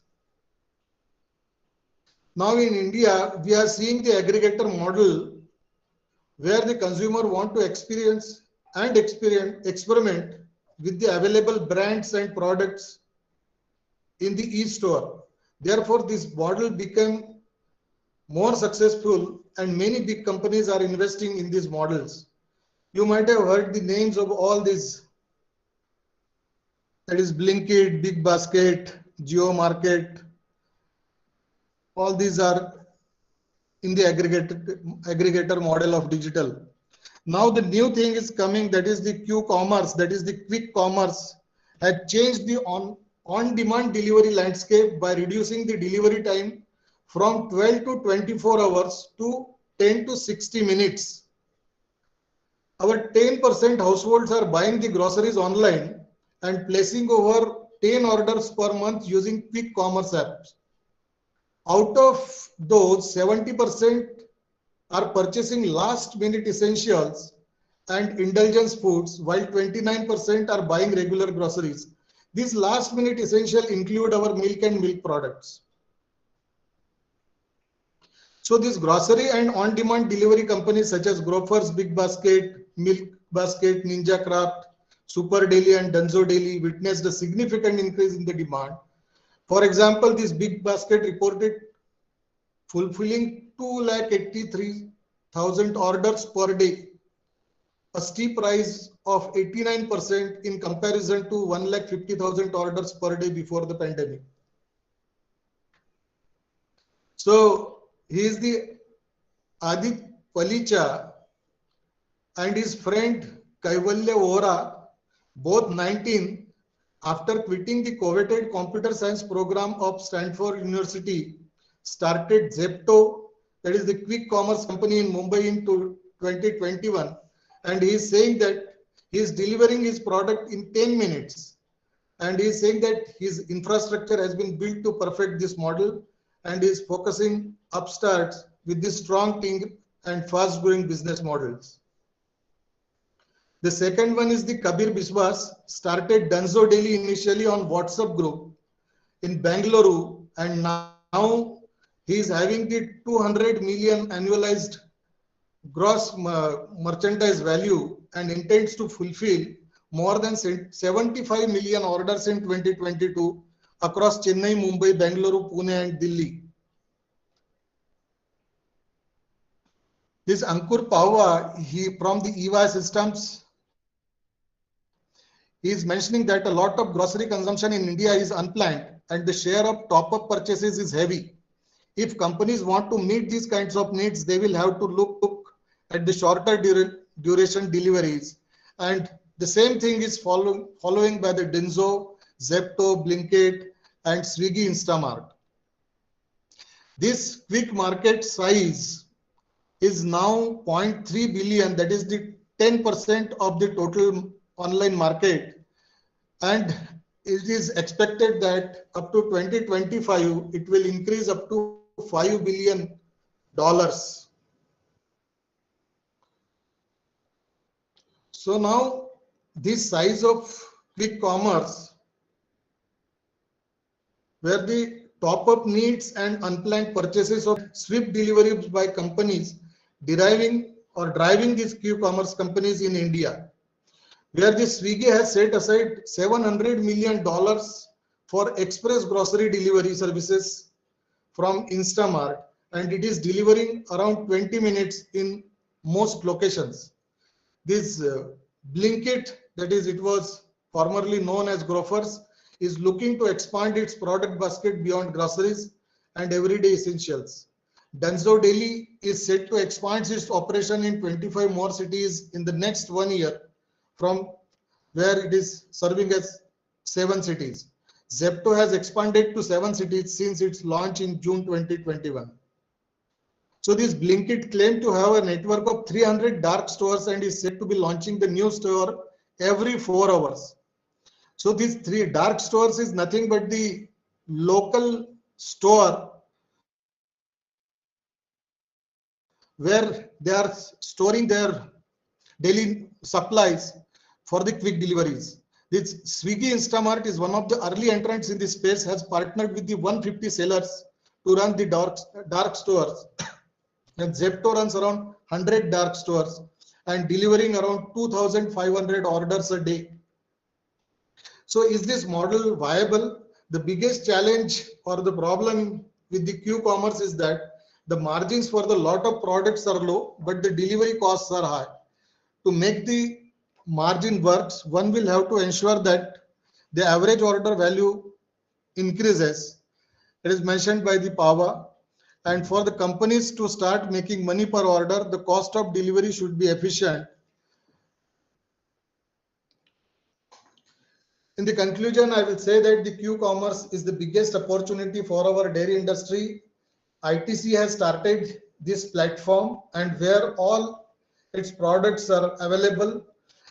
Now in India, we are seeing the aggregator model where the consumer want to experience and experiment with the available brands and products in the e-store. Therefore, this model became more successful and many big companies are investing in these models. You might have heard the names of all these, that is Blinkit, Big Basket, Geo Market. All these are in the aggregator model of digital. Now the new thing is coming, that is the Q-commerce, that is the quick commerce, has changed the on-demand delivery landscape by reducing the delivery time from 12 to 24 hours to 10 to 60 minutes. Our 10% households are buying the groceries online and placing over 10 orders per month using quick commerce apps. Out of those, 70% are purchasing last minute essentials and indulgence foods, while 29% are buying regular groceries. These last minute essentials include our milk and milk products. So these grocery and on-demand delivery companies such as Grofers, Big Basket, Milk Basket, Ninja Craft, Super Deli and Dunzo Deli witnessed a significant increase in the demand. For example, this Big Basket reported fulfilling 283,000 orders per day, a steep rise of 89% in comparison to 150,000 orders per day before the pandemic. So he is the Adit Palicha and his friend Kaivalya Vora, both 19, after quitting the coveted computer science program of Stanford University, started Zepto, that is the quick commerce company in Mumbai in 2021. And he is saying that he is delivering his product in 10 minutes. And he is saying that his infrastructure has been built to perfect this model and is focusing upstarts with this strong team and fast growing business models. The second one is the Kabir Biswas, started Dunzo Daily initially on WhatsApp group in Bangalore, and now he is having the 200 million annualized gross merchandise value and intends to fulfill more than 75 million orders in 2022 across Chennai, Mumbai, Bangalore, Pune and Delhi. This Ankur Pahwa, he from the EVA systems, he is mentioning that a lot of grocery consumption in India is unplanned and the share of top-up purchases is heavy. If companies want to meet these kinds of needs, they will have to look at the shorter duration deliveries. And the same thing is following by the Dunzo, Zepto, Blinkit and Swiggy Instamart. This quick market size is now 0.3 billion, that is the 10% of the total online market, and it is expected that up to 2025 it will increase up to $5 billion. So now this size of quick commerce, where the top-up needs and unplanned purchases of swift deliveries by companies deriving or driving these quick commerce companies in India, where the Swiggy has set aside $700 million for express grocery delivery services from Instamart, and it is delivering around 20 minutes in most locations. This Blinkit, that is, it was formerly known as Grofers, is looking to expand its product basket beyond groceries and everyday essentials. Dunzo Daily is set to expand its operation in 25 more cities in the next 1 year, from where it is serving as 7 cities. Zepto has expanded to 7 cities since its launch in June 2021. So this Blinkit claimed to have a network of 300 dark stores and is said to be launching the new store every 4 hours. So these 3 dark stores is nothing but the local store where they are storing their daily supplies for the quick deliveries. This Swiggy Instamart is one of the early entrants in this space, has partnered with the 150 sellers to run the dark stores. And Zepto runs around 100 dark stores and delivering around 2,500 orders a day. So is this model viable? the biggest challenge or the problem with the Q-commerce is that the margins for the lot of products are low, but the delivery costs are high. To make the margin works, one will have to ensure that the average order value increases. It is mentioned by the PAVA. And for the companies to start making money per order, the cost of delivery should be efficient. In the conclusion, I will say that the Q-commerce is the biggest opportunity for our dairy industry. ITC has started this platform and where all its products are available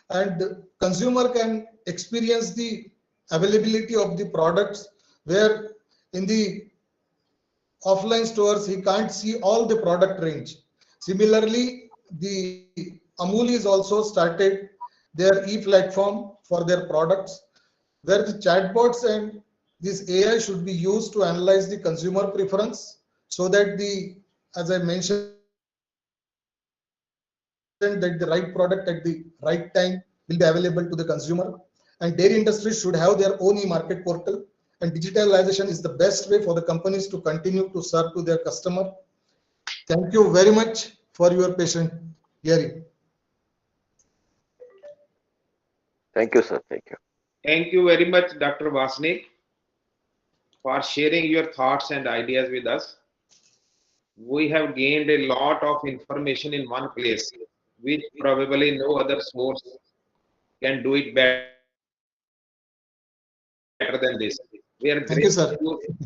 and the consumer can experience the availability of the products, where in the offline stores he can't see all the product range. Similarly, the Amul is also started their e-platform for their products, where the chatbots and this AI should be used to analyze the consumer preference, so that the, as I mentioned, that the right product at the right time will be available to the consumer. And dairy industries should have their own e-market portal, and digitalization is the best way for the companies to continue to serve to their customer. Thank you very much for your patient hearing. Thank you, sir. Thank you. Thank you very much, Dr. Vasnik, for sharing your thoughts and ideas with us. We have gained a lot of information in one place, which probably no other source can do it better than this. We are Thank you, sir.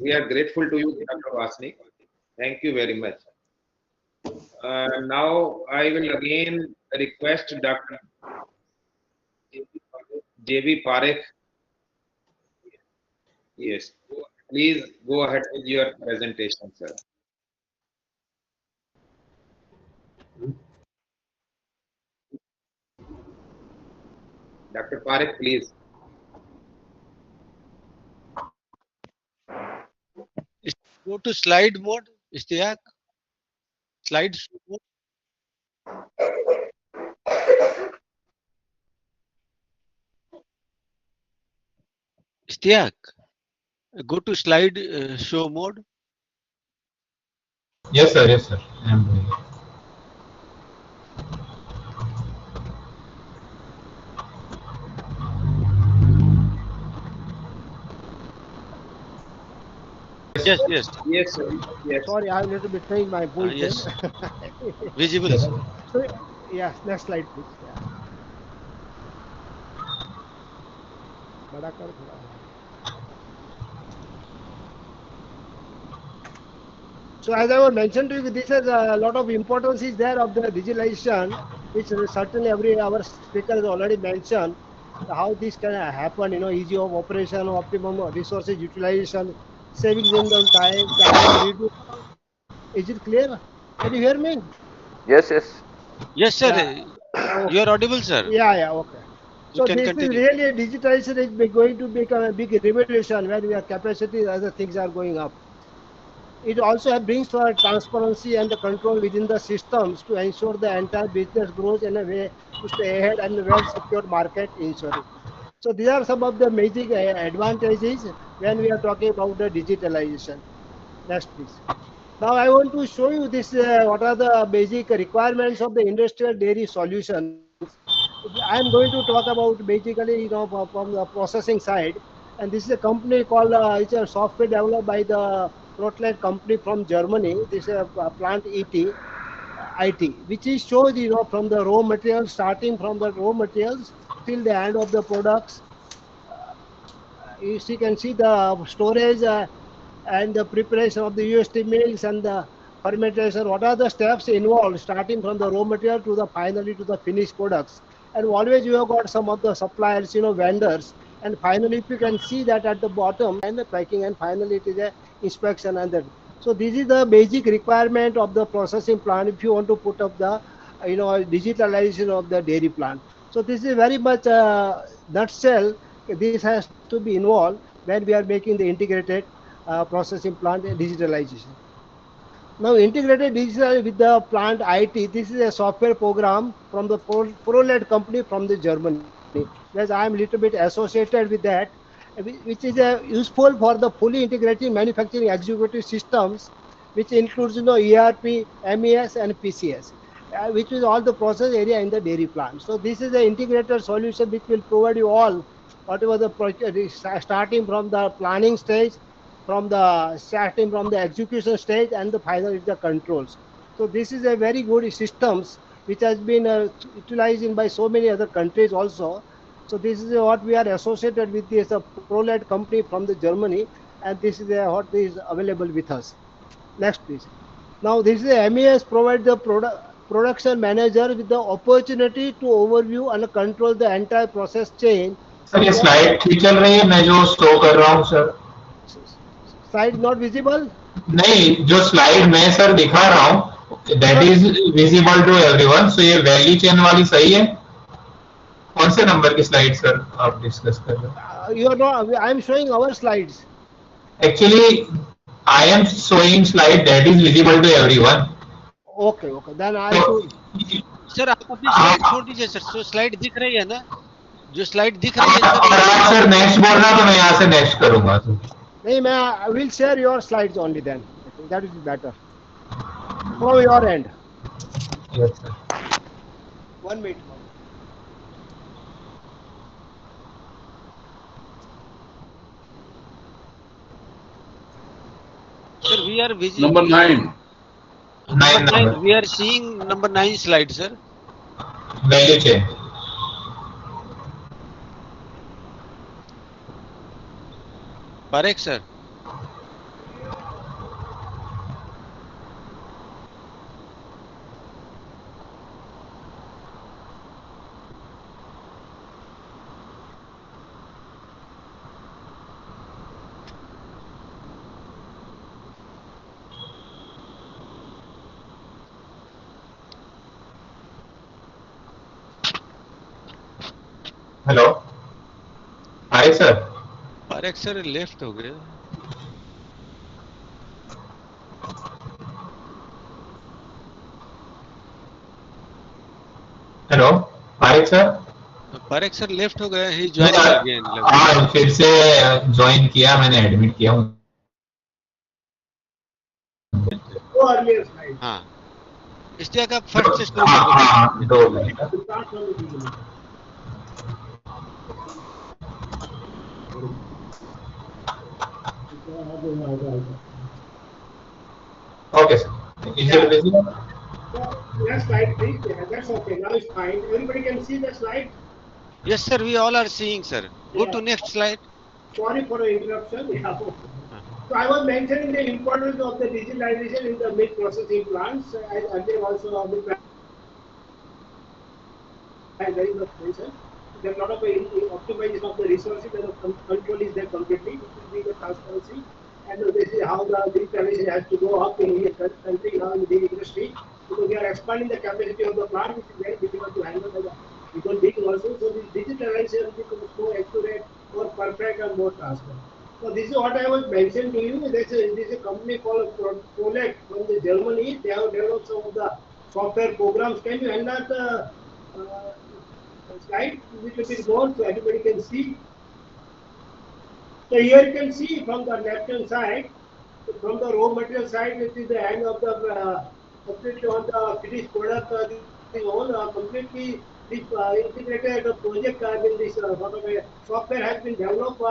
We are grateful to you, Dr. Vasnik. Thank you very much. Now I will again request Dr. JB Parekh. Yes, please go ahead with your presentation, sir. Dr. Parekh, please. Go to slide mode, Ishtiaq. Slide mode. Ishtiaq, go to slide show mode. Yes, sir. Yes, sir. I am doing it. Yes, yes. Yes, sir. Yes. Sorry, I have a little bit changed my position. Yes. Visible. Yes. So, yes, next slide, please. Yeah. बड़ा कर थोड़ा. So as I was mentioned to you, this is a lot of importance is there of the digitalization, which certainly every our speaker has already mentioned how this can happen. Easy of operation, optimum resources utilization, savings in the time reduce. Is it clear? Can you hear me? Yes, yes. Yes, sir. Yeah. You are audible, sir. Yeah, okay. You So can this continue. is really digitalization is going to become a big revolution where we have capacity, other things are going up. It also brings for transparency and the control within the systems to ensure the entire business grows in a way to stay ahead and well secured market ensuring. So these are some of the major advantages when we are talking about the digitalization. Next, please. Now I want to show you this. What are the basic requirements of the industrial dairy solutions? I am going to talk about basically, from the processing side. And this is a company called, it's a software developed by the Protlet company from Germany. This is a plant IT, which is shows, from the raw materials, starting from the raw materials till the end of the products. You can see the storage and the preparation of the UST milks and the fermentation. What are the steps involved, starting from the raw material to the finally to the finished products? And always you have got some of the suppliers, vendors. And finally, if you can see that at the bottom and the packing, and finally it is a inspection and that. So this is the basic requirement of the processing plant if you want to put up the, digitalization of the dairy plant. So this is very much nutshell. This has to be involved when we are making the integrated processing plant digitalization. Now integrated digital with the plant IT, this is a software program from the ProLed company from the Germany. Whereas I am little bit associated with that. And which is useful for the fully integrated manufacturing executive systems, which includes ERP, MES, and PCS, which is all the process area in the dairy plant. So this is an integrated solution which will provide you all whatever the project starting from the planning stage, starting from the execution stage, and the final is the controls. So this is a very good systems which has been utilized in by so many other countries also. So this is what we are associated with this ProLed company from the Germany, and this is what is available with us. Next, please. Now this is MES provide the production manager with the opportunity to overview and control the entire process chain. Sir ये slide ठीक चल रही है मैं जो show कर रहा हूँ सर Slide not visible? नहीं जो स्लाइड मैं सर दिखा रहा हूँ that is visible to everyone so ये वैल्यू चेन वाली सही है कौन से नंबर की स्लाइड सर आप डिस्कस कर रहे हैं You are not. I am showing our slides. Actually I am showing slide that is visible to everyone Okay, okay. Then I should. Sir आप अपनी स्लाइड छोड़ दीजिए सर तो स्लाइड दिख रही है ना जो स्लाइड दिख रही है अगर आप सर नेक्स्ट बोल रहा तो मैं यहाँ से नेक्स्ट करूंगा नहीं मैं I will share your slides only then. I think that is better from your end. Yes, sir. 1 minute. Sir, we are visible. Number 9. Number 9. We are seeing number 9 slide, sir. Value chain. Correct, sir. Hello अरे sir Parekh sir left हो गए hello Parekh sir left हो गए ही join again हाँ फिर से join किया मैंने एडमिट किया हूँ हाँ इसलिए आप फर्स्ट से शुरू कर दो minute Okay, sir. Is it visible? Next slide, please. Yeah, that's okay. Now it's fine. Everybody can see the slide? Yes, sir. We all are seeing, sir. Go to next slide. Sorry for the interruption. Yeah. So I was mentioning the importance of the digitalization in the milk processing plants. I earlier also very much mentioned. There are a lot of optimization of the resources and the control is there completely. It will be the transparency. And this is how the digitalization has to go up in the country now in the industry. Because we are expanding the capacity of the plant, which is very difficult to handle by the people being also. So this digitalization becomes more accurate, more perfect, and more transparent. So this is what I was mentioning to you. This is a company called ProLed from the Germany. They have developed some of the software programs. Can you enlarge the slide a little bit more so everybody can see? So here you can see from the left hand side, from the raw material side, this is the end of the completely on the finished product. This all completely this integrated project has been this software has been developed.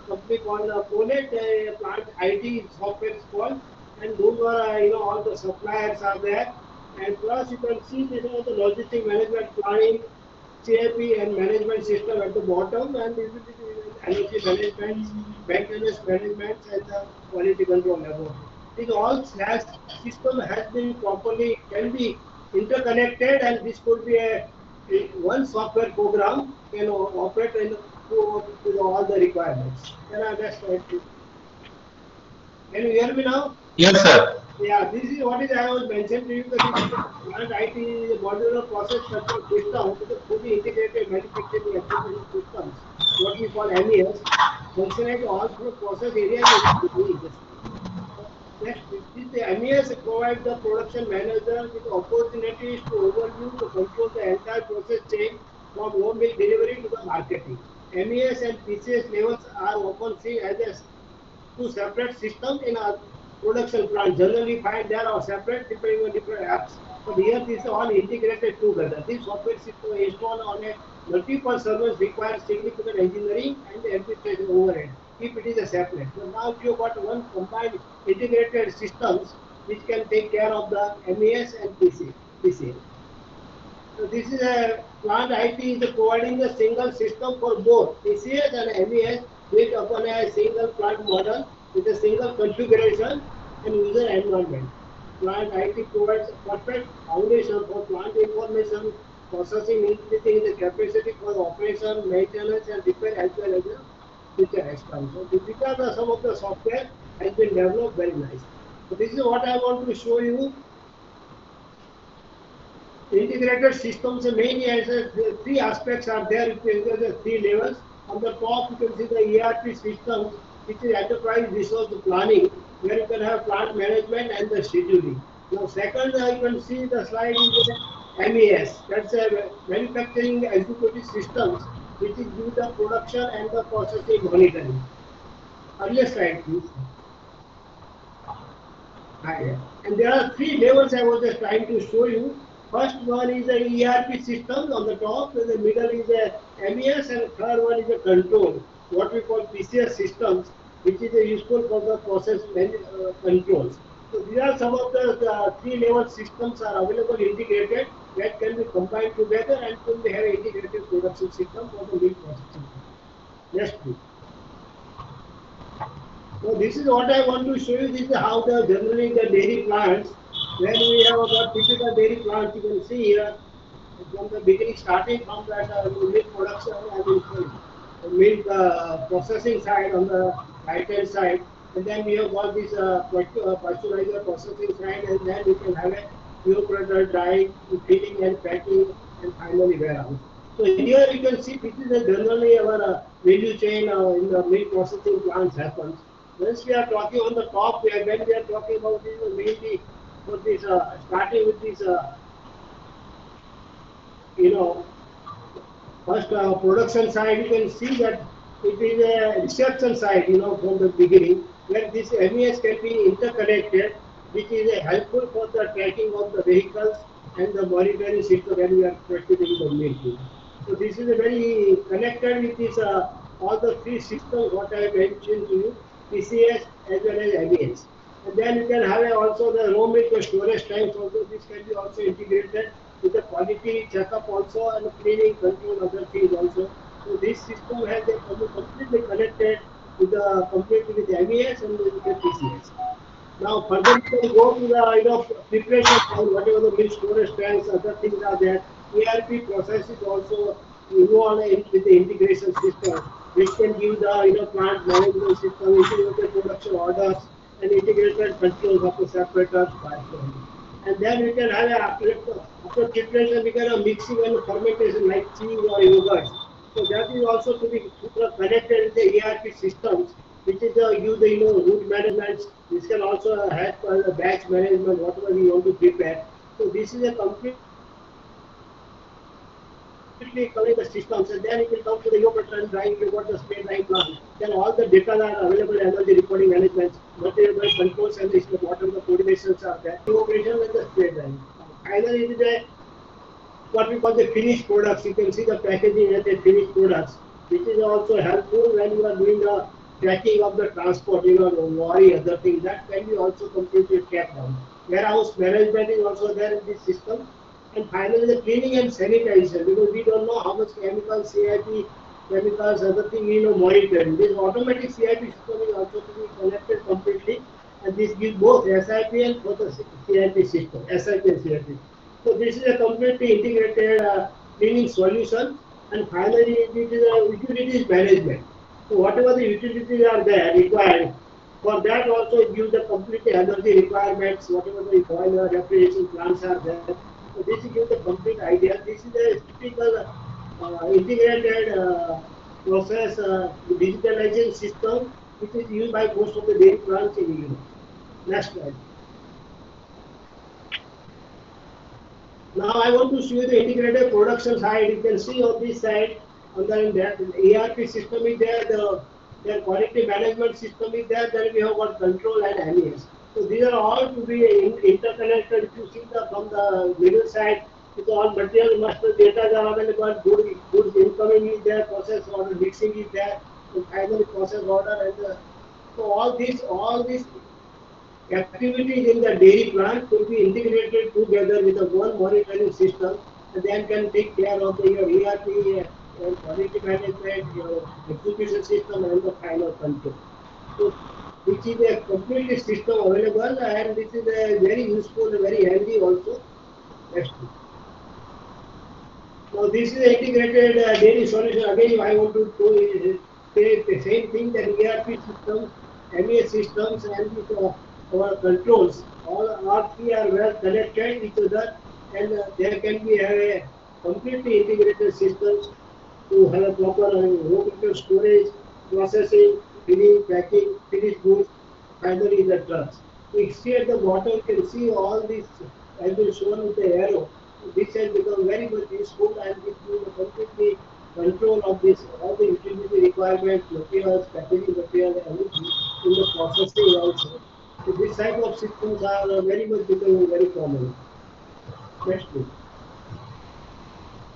Company called ProLed, plant IT software is called, and those are all the suppliers are there, and plus you can see this is the logistic management planning, CIP and management system at the bottom, and this is energy management, maintenance management, and the quality control level. This all slash system has been properly can be interconnected, and this could be one software program can operate in with all the requirements. Can I just can you hear me now? Yes, sir. Yeah, this is what is I was mentioned to you that plant IT is a modular process control system with a fully integrated manufacturing execution systems, what we call MES, functioning all through process areas of the industry. Next, the MES provides the production manager with opportunities to overview to control the entire process chain from home milk delivery to the marketing. MES and PCS levels are often seen as two separate systems in a production plant. Generally find there are separate depending on different apps. But here this is all integrated together. This software system installed on a multiple servers requires significant engineering and administration overhead if it is a separate. So now if you got one combined integrated systems which can take care of the MES and PC. So this is a plant IT is providing a single system for both PCS and MES built upon a single plant model with a single configuration and user environment. Plant IT provides a perfect foundation for plant information processing, increasing the capacity for operation, maintenance, and repair as well as the future expansion. So these are some of the software has been developed very nice. So this is what I want to show you. Integrated systems mainly as three aspects are there. You can see the three levels. On the top, you can see the ERP systems, which is enterprise resource planning, where you can have plant management and the scheduling. Now, second, you can see the slide is MES. That's a manufacturing executive systems, which is do the production and the processing monitoring. Earlier slide, please. And there are three levels I was just trying to show you. First one is the ERP system on the top, and the middle is a MES, and third one is a control, what we call PCS systems, which is useful for the process controls. So these are some of the three-level systems are available integrated that can be combined together and can have an integrated production system for the milk processing. Next, please. So this is what I want to show you. This is how the generally the dairy plants. When we have a typical dairy plant, you can see here from the beginning, starting from that milk production and milk processing side on the right hand side, and then we have got this pasteurizer processing side, and then we can have a new product drying, filling and packing, and finally warehouse. So here you can see this is generally our value chain in the milk processing plants happens. Once we are talking on the top, when we are talking about this, mainly for this, starting with this, first production side, you can see that it is a reception side, from the beginning, where this MES can be interconnected, which is helpful for the tracking of the vehicles and the monitoring system when we are proceeding the milk. So this is a very connected with this all the three systems what I mentioned to you, PCS as well as MES. And then you can have also the raw milk storage tanks also. This can be also integrated with the quality checkup also and cleaning control other things also. So this system has completely connected with the completely with the MES and with the PCS. Now further you can go to the preparation and whatever the milk storage tanks, other things are there. ERP processes also involved with the integration system, which can give the plant management system, integrated production orders, and integrated controls of the separators. And then we can have after preparation, we can have mixing and fermentation like cheese or yogurt. So that is also to be connected with the ERP systems, which is use the route management. This can also help the batch management, whatever we want to prepare. So this is a completely covering the systems, and then it will come to the yogurt and drying, you got the spray drying plant. Then all the data are available, energy reporting management, material controls, and whatever the coordinations are there. The operation and the spray drying. Finally, it is what we call the finished products. You can see the packaging as the finished products, which is also helpful when you are doing the tracking of the transport, lorry, other things. That can be also completely tracked down. Warehouse management is also there in this system. And finally, the cleaning and sanitation, because we don't know how much chemicals, CIP, chemicals, other thing, monitoring. This automatic CIP system is also to be connected completely, and this gives both SIP and both the CIP system, SIP and CIP. So this is a completely integrated cleaning solution, and finally, it is utilities management. So whatever the utilities are there required, for that also it gives the complete energy requirements, whatever the boiler, refrigeration plants are there. So this gives the complete idea. This is a typical integrated process digitalization system, which is used by most of the dairy plants in Europe. Next slide. Now I want to show you the integrated production side. You can see on this side, and then that ERP system is there, their quality management system is there, then we have got control and MES. So these are all to be interconnected. If you see from the middle side, it's all material master data are available, goods incoming is there, process order mixing is there, and finally process order and so all these activities in the dairy plant could be integrated together with a one monitoring system, and then can take care of your ERP and quality management, your execution system, and the final control. So, which is a completely system available, and this is a very useful, very handy also. Next. Now, this is integrated dairy solution. Again, I want to say the same thing that ERP systems, MES systems, and this, our controls, all three are well connected each other, and there can be a completely integrated systems to have a proper raw material storage, processing, filling, packing, finished goods, finally the trucks. So see at the bottom, you can see all these has been shown with the arrow. This has become very much useful and it gives a completely control of this, all the utility requirements, materials, packaging material, everything in the processing also. So this type of systems are very much becoming very common. Next please.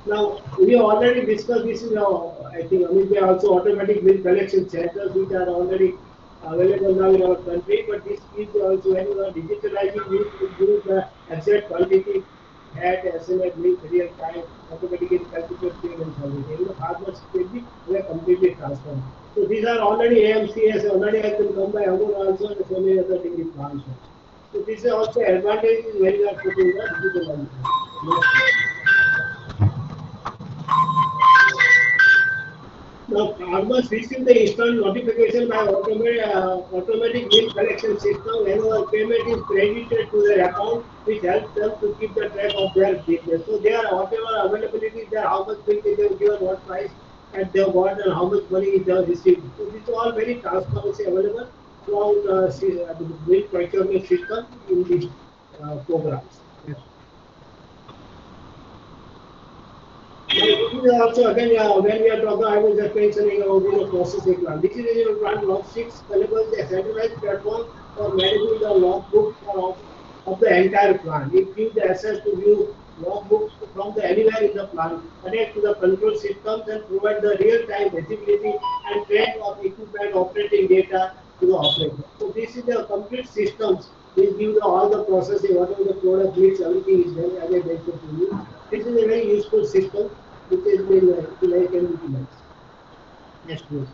Now, we have already discussed this in our, I think, there are also automatic bill collection centers which are already available now in our country, but this is also when you are digitalizing, you use the exact quantity at estimate means real time, automatically calculate payments everything. You know, farmers will be completely transformed. So these are already AMCS, already has been come by Amul also and so many other dairy plants also. So this is also advantage when you are putting the digitalization. Now, farmers receive the instant notification by automatic bill collection system whenever payment is credited to their account, which helps them to keep the track of their business. So, they are whatever availability is there, how much bill they have given, what price and they have got, and how much money they have received. So, this is all very transparency available throughout the bill procurement system in these programs. Yes. Also, again, when we are talking, I was just mentioning about the processing plant. This is a plant log 6 delivers a centralized platform for managing the log books of the entire plant. It gives the access to view log books from the anywhere in the plant, connect to the control systems and provide the real-time visibility and track of equipment operating data to the operator. So this is the complete systems which give all the processing, whatever the product needs, everything is there as I mentioned to you. This is a very useful system which has been utilized and utilized. Next please.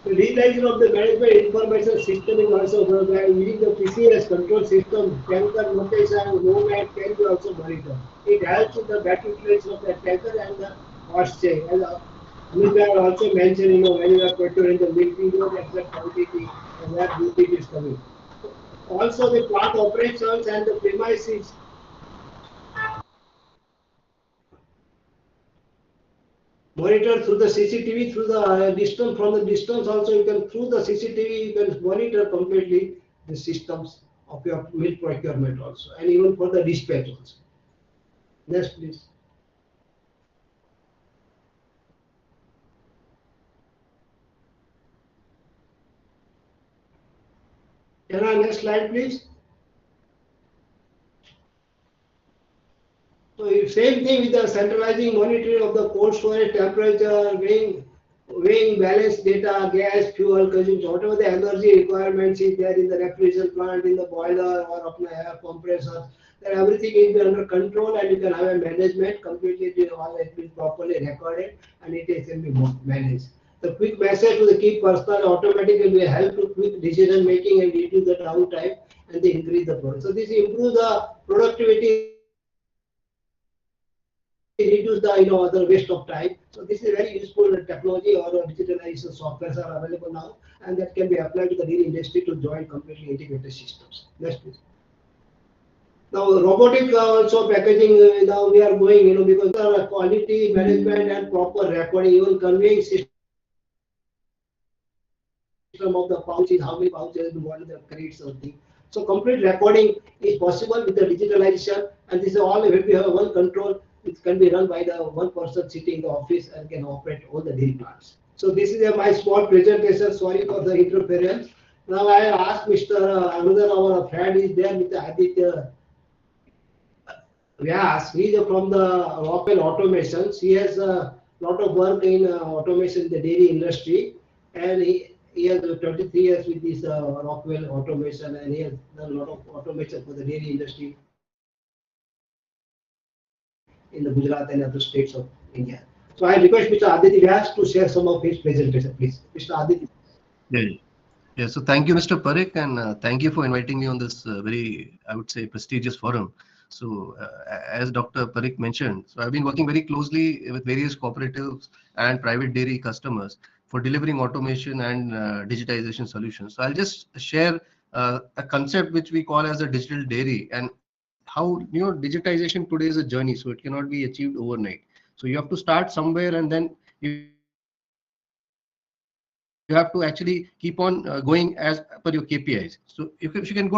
The realization of the management information system is also using the PCS control system, tanker notation, movement can be also monitored. It helps in the better utilization of the tanker and the cost check. As we are also mentioned, when you are procuring the milk, you know the exact quantity and where duty is coming. Also, the plant operations and the premises monitor through the CCTV, through the distance, from the distance also you can, through the CCTV, you can monitor completely the systems of your milk procurement also, and even for the dispatch also. Next, please. Can I next slide, please? So same thing with the centralizing monitoring of the cold storage temperature, weighing balance data, gas, fuel, consumption, whatever the energy requirements is there in the refrigeration plant, in the boiler or of the air compressor, then everything is under control and you can have a management completely, all it will properly recorded and it can be managed. The quick message to the key personnel automatically will help to quick decision making and reduce the downtime and they increase the product. So this improves the productivity, reduce the other waste of time. So this is very useful technology or digitalization softwares are available now, and that can be applied to the dairy industry to join completely integrated systems. Next please. Now robotic also packaging now we are going because the quality management and proper recording, even conveying system of the pouches, how many pouches, what is the crates or thing. So complete recording is possible with the digitalization, and this is all if we have one control, it can be run by the one person sitting in the office and can operate all the dairy plants. So this is my small presentation. Sorry for the interference. Now I ask Mr. Another our friend is there, Mr. Aditya. Yes, he is from the Rockwell Automations. He has a lot of work in automation in the dairy industry, and he has 23 years with this Rockwell Automation, and he has done a lot of automation for the dairy industry in the Gujarat and other states of India. So I request Mr. Aditya Vyas to share some of his presentation, please. Mr. Aditya. Yeah, yeah. So thank you, Mr. Parikh, and thank you for inviting me on this very, I would say, prestigious forum. So as Dr. Parikh mentioned, so I've been working very closely with various cooperatives and private dairy customers for delivering automation and digitization solutions. So I'll just share a concept which we call as a digital dairy, and how digitization today is a journey, so it cannot be achieved overnight. So you have to start somewhere, and then you have to actually keep on going as per your KPIs. So if you can go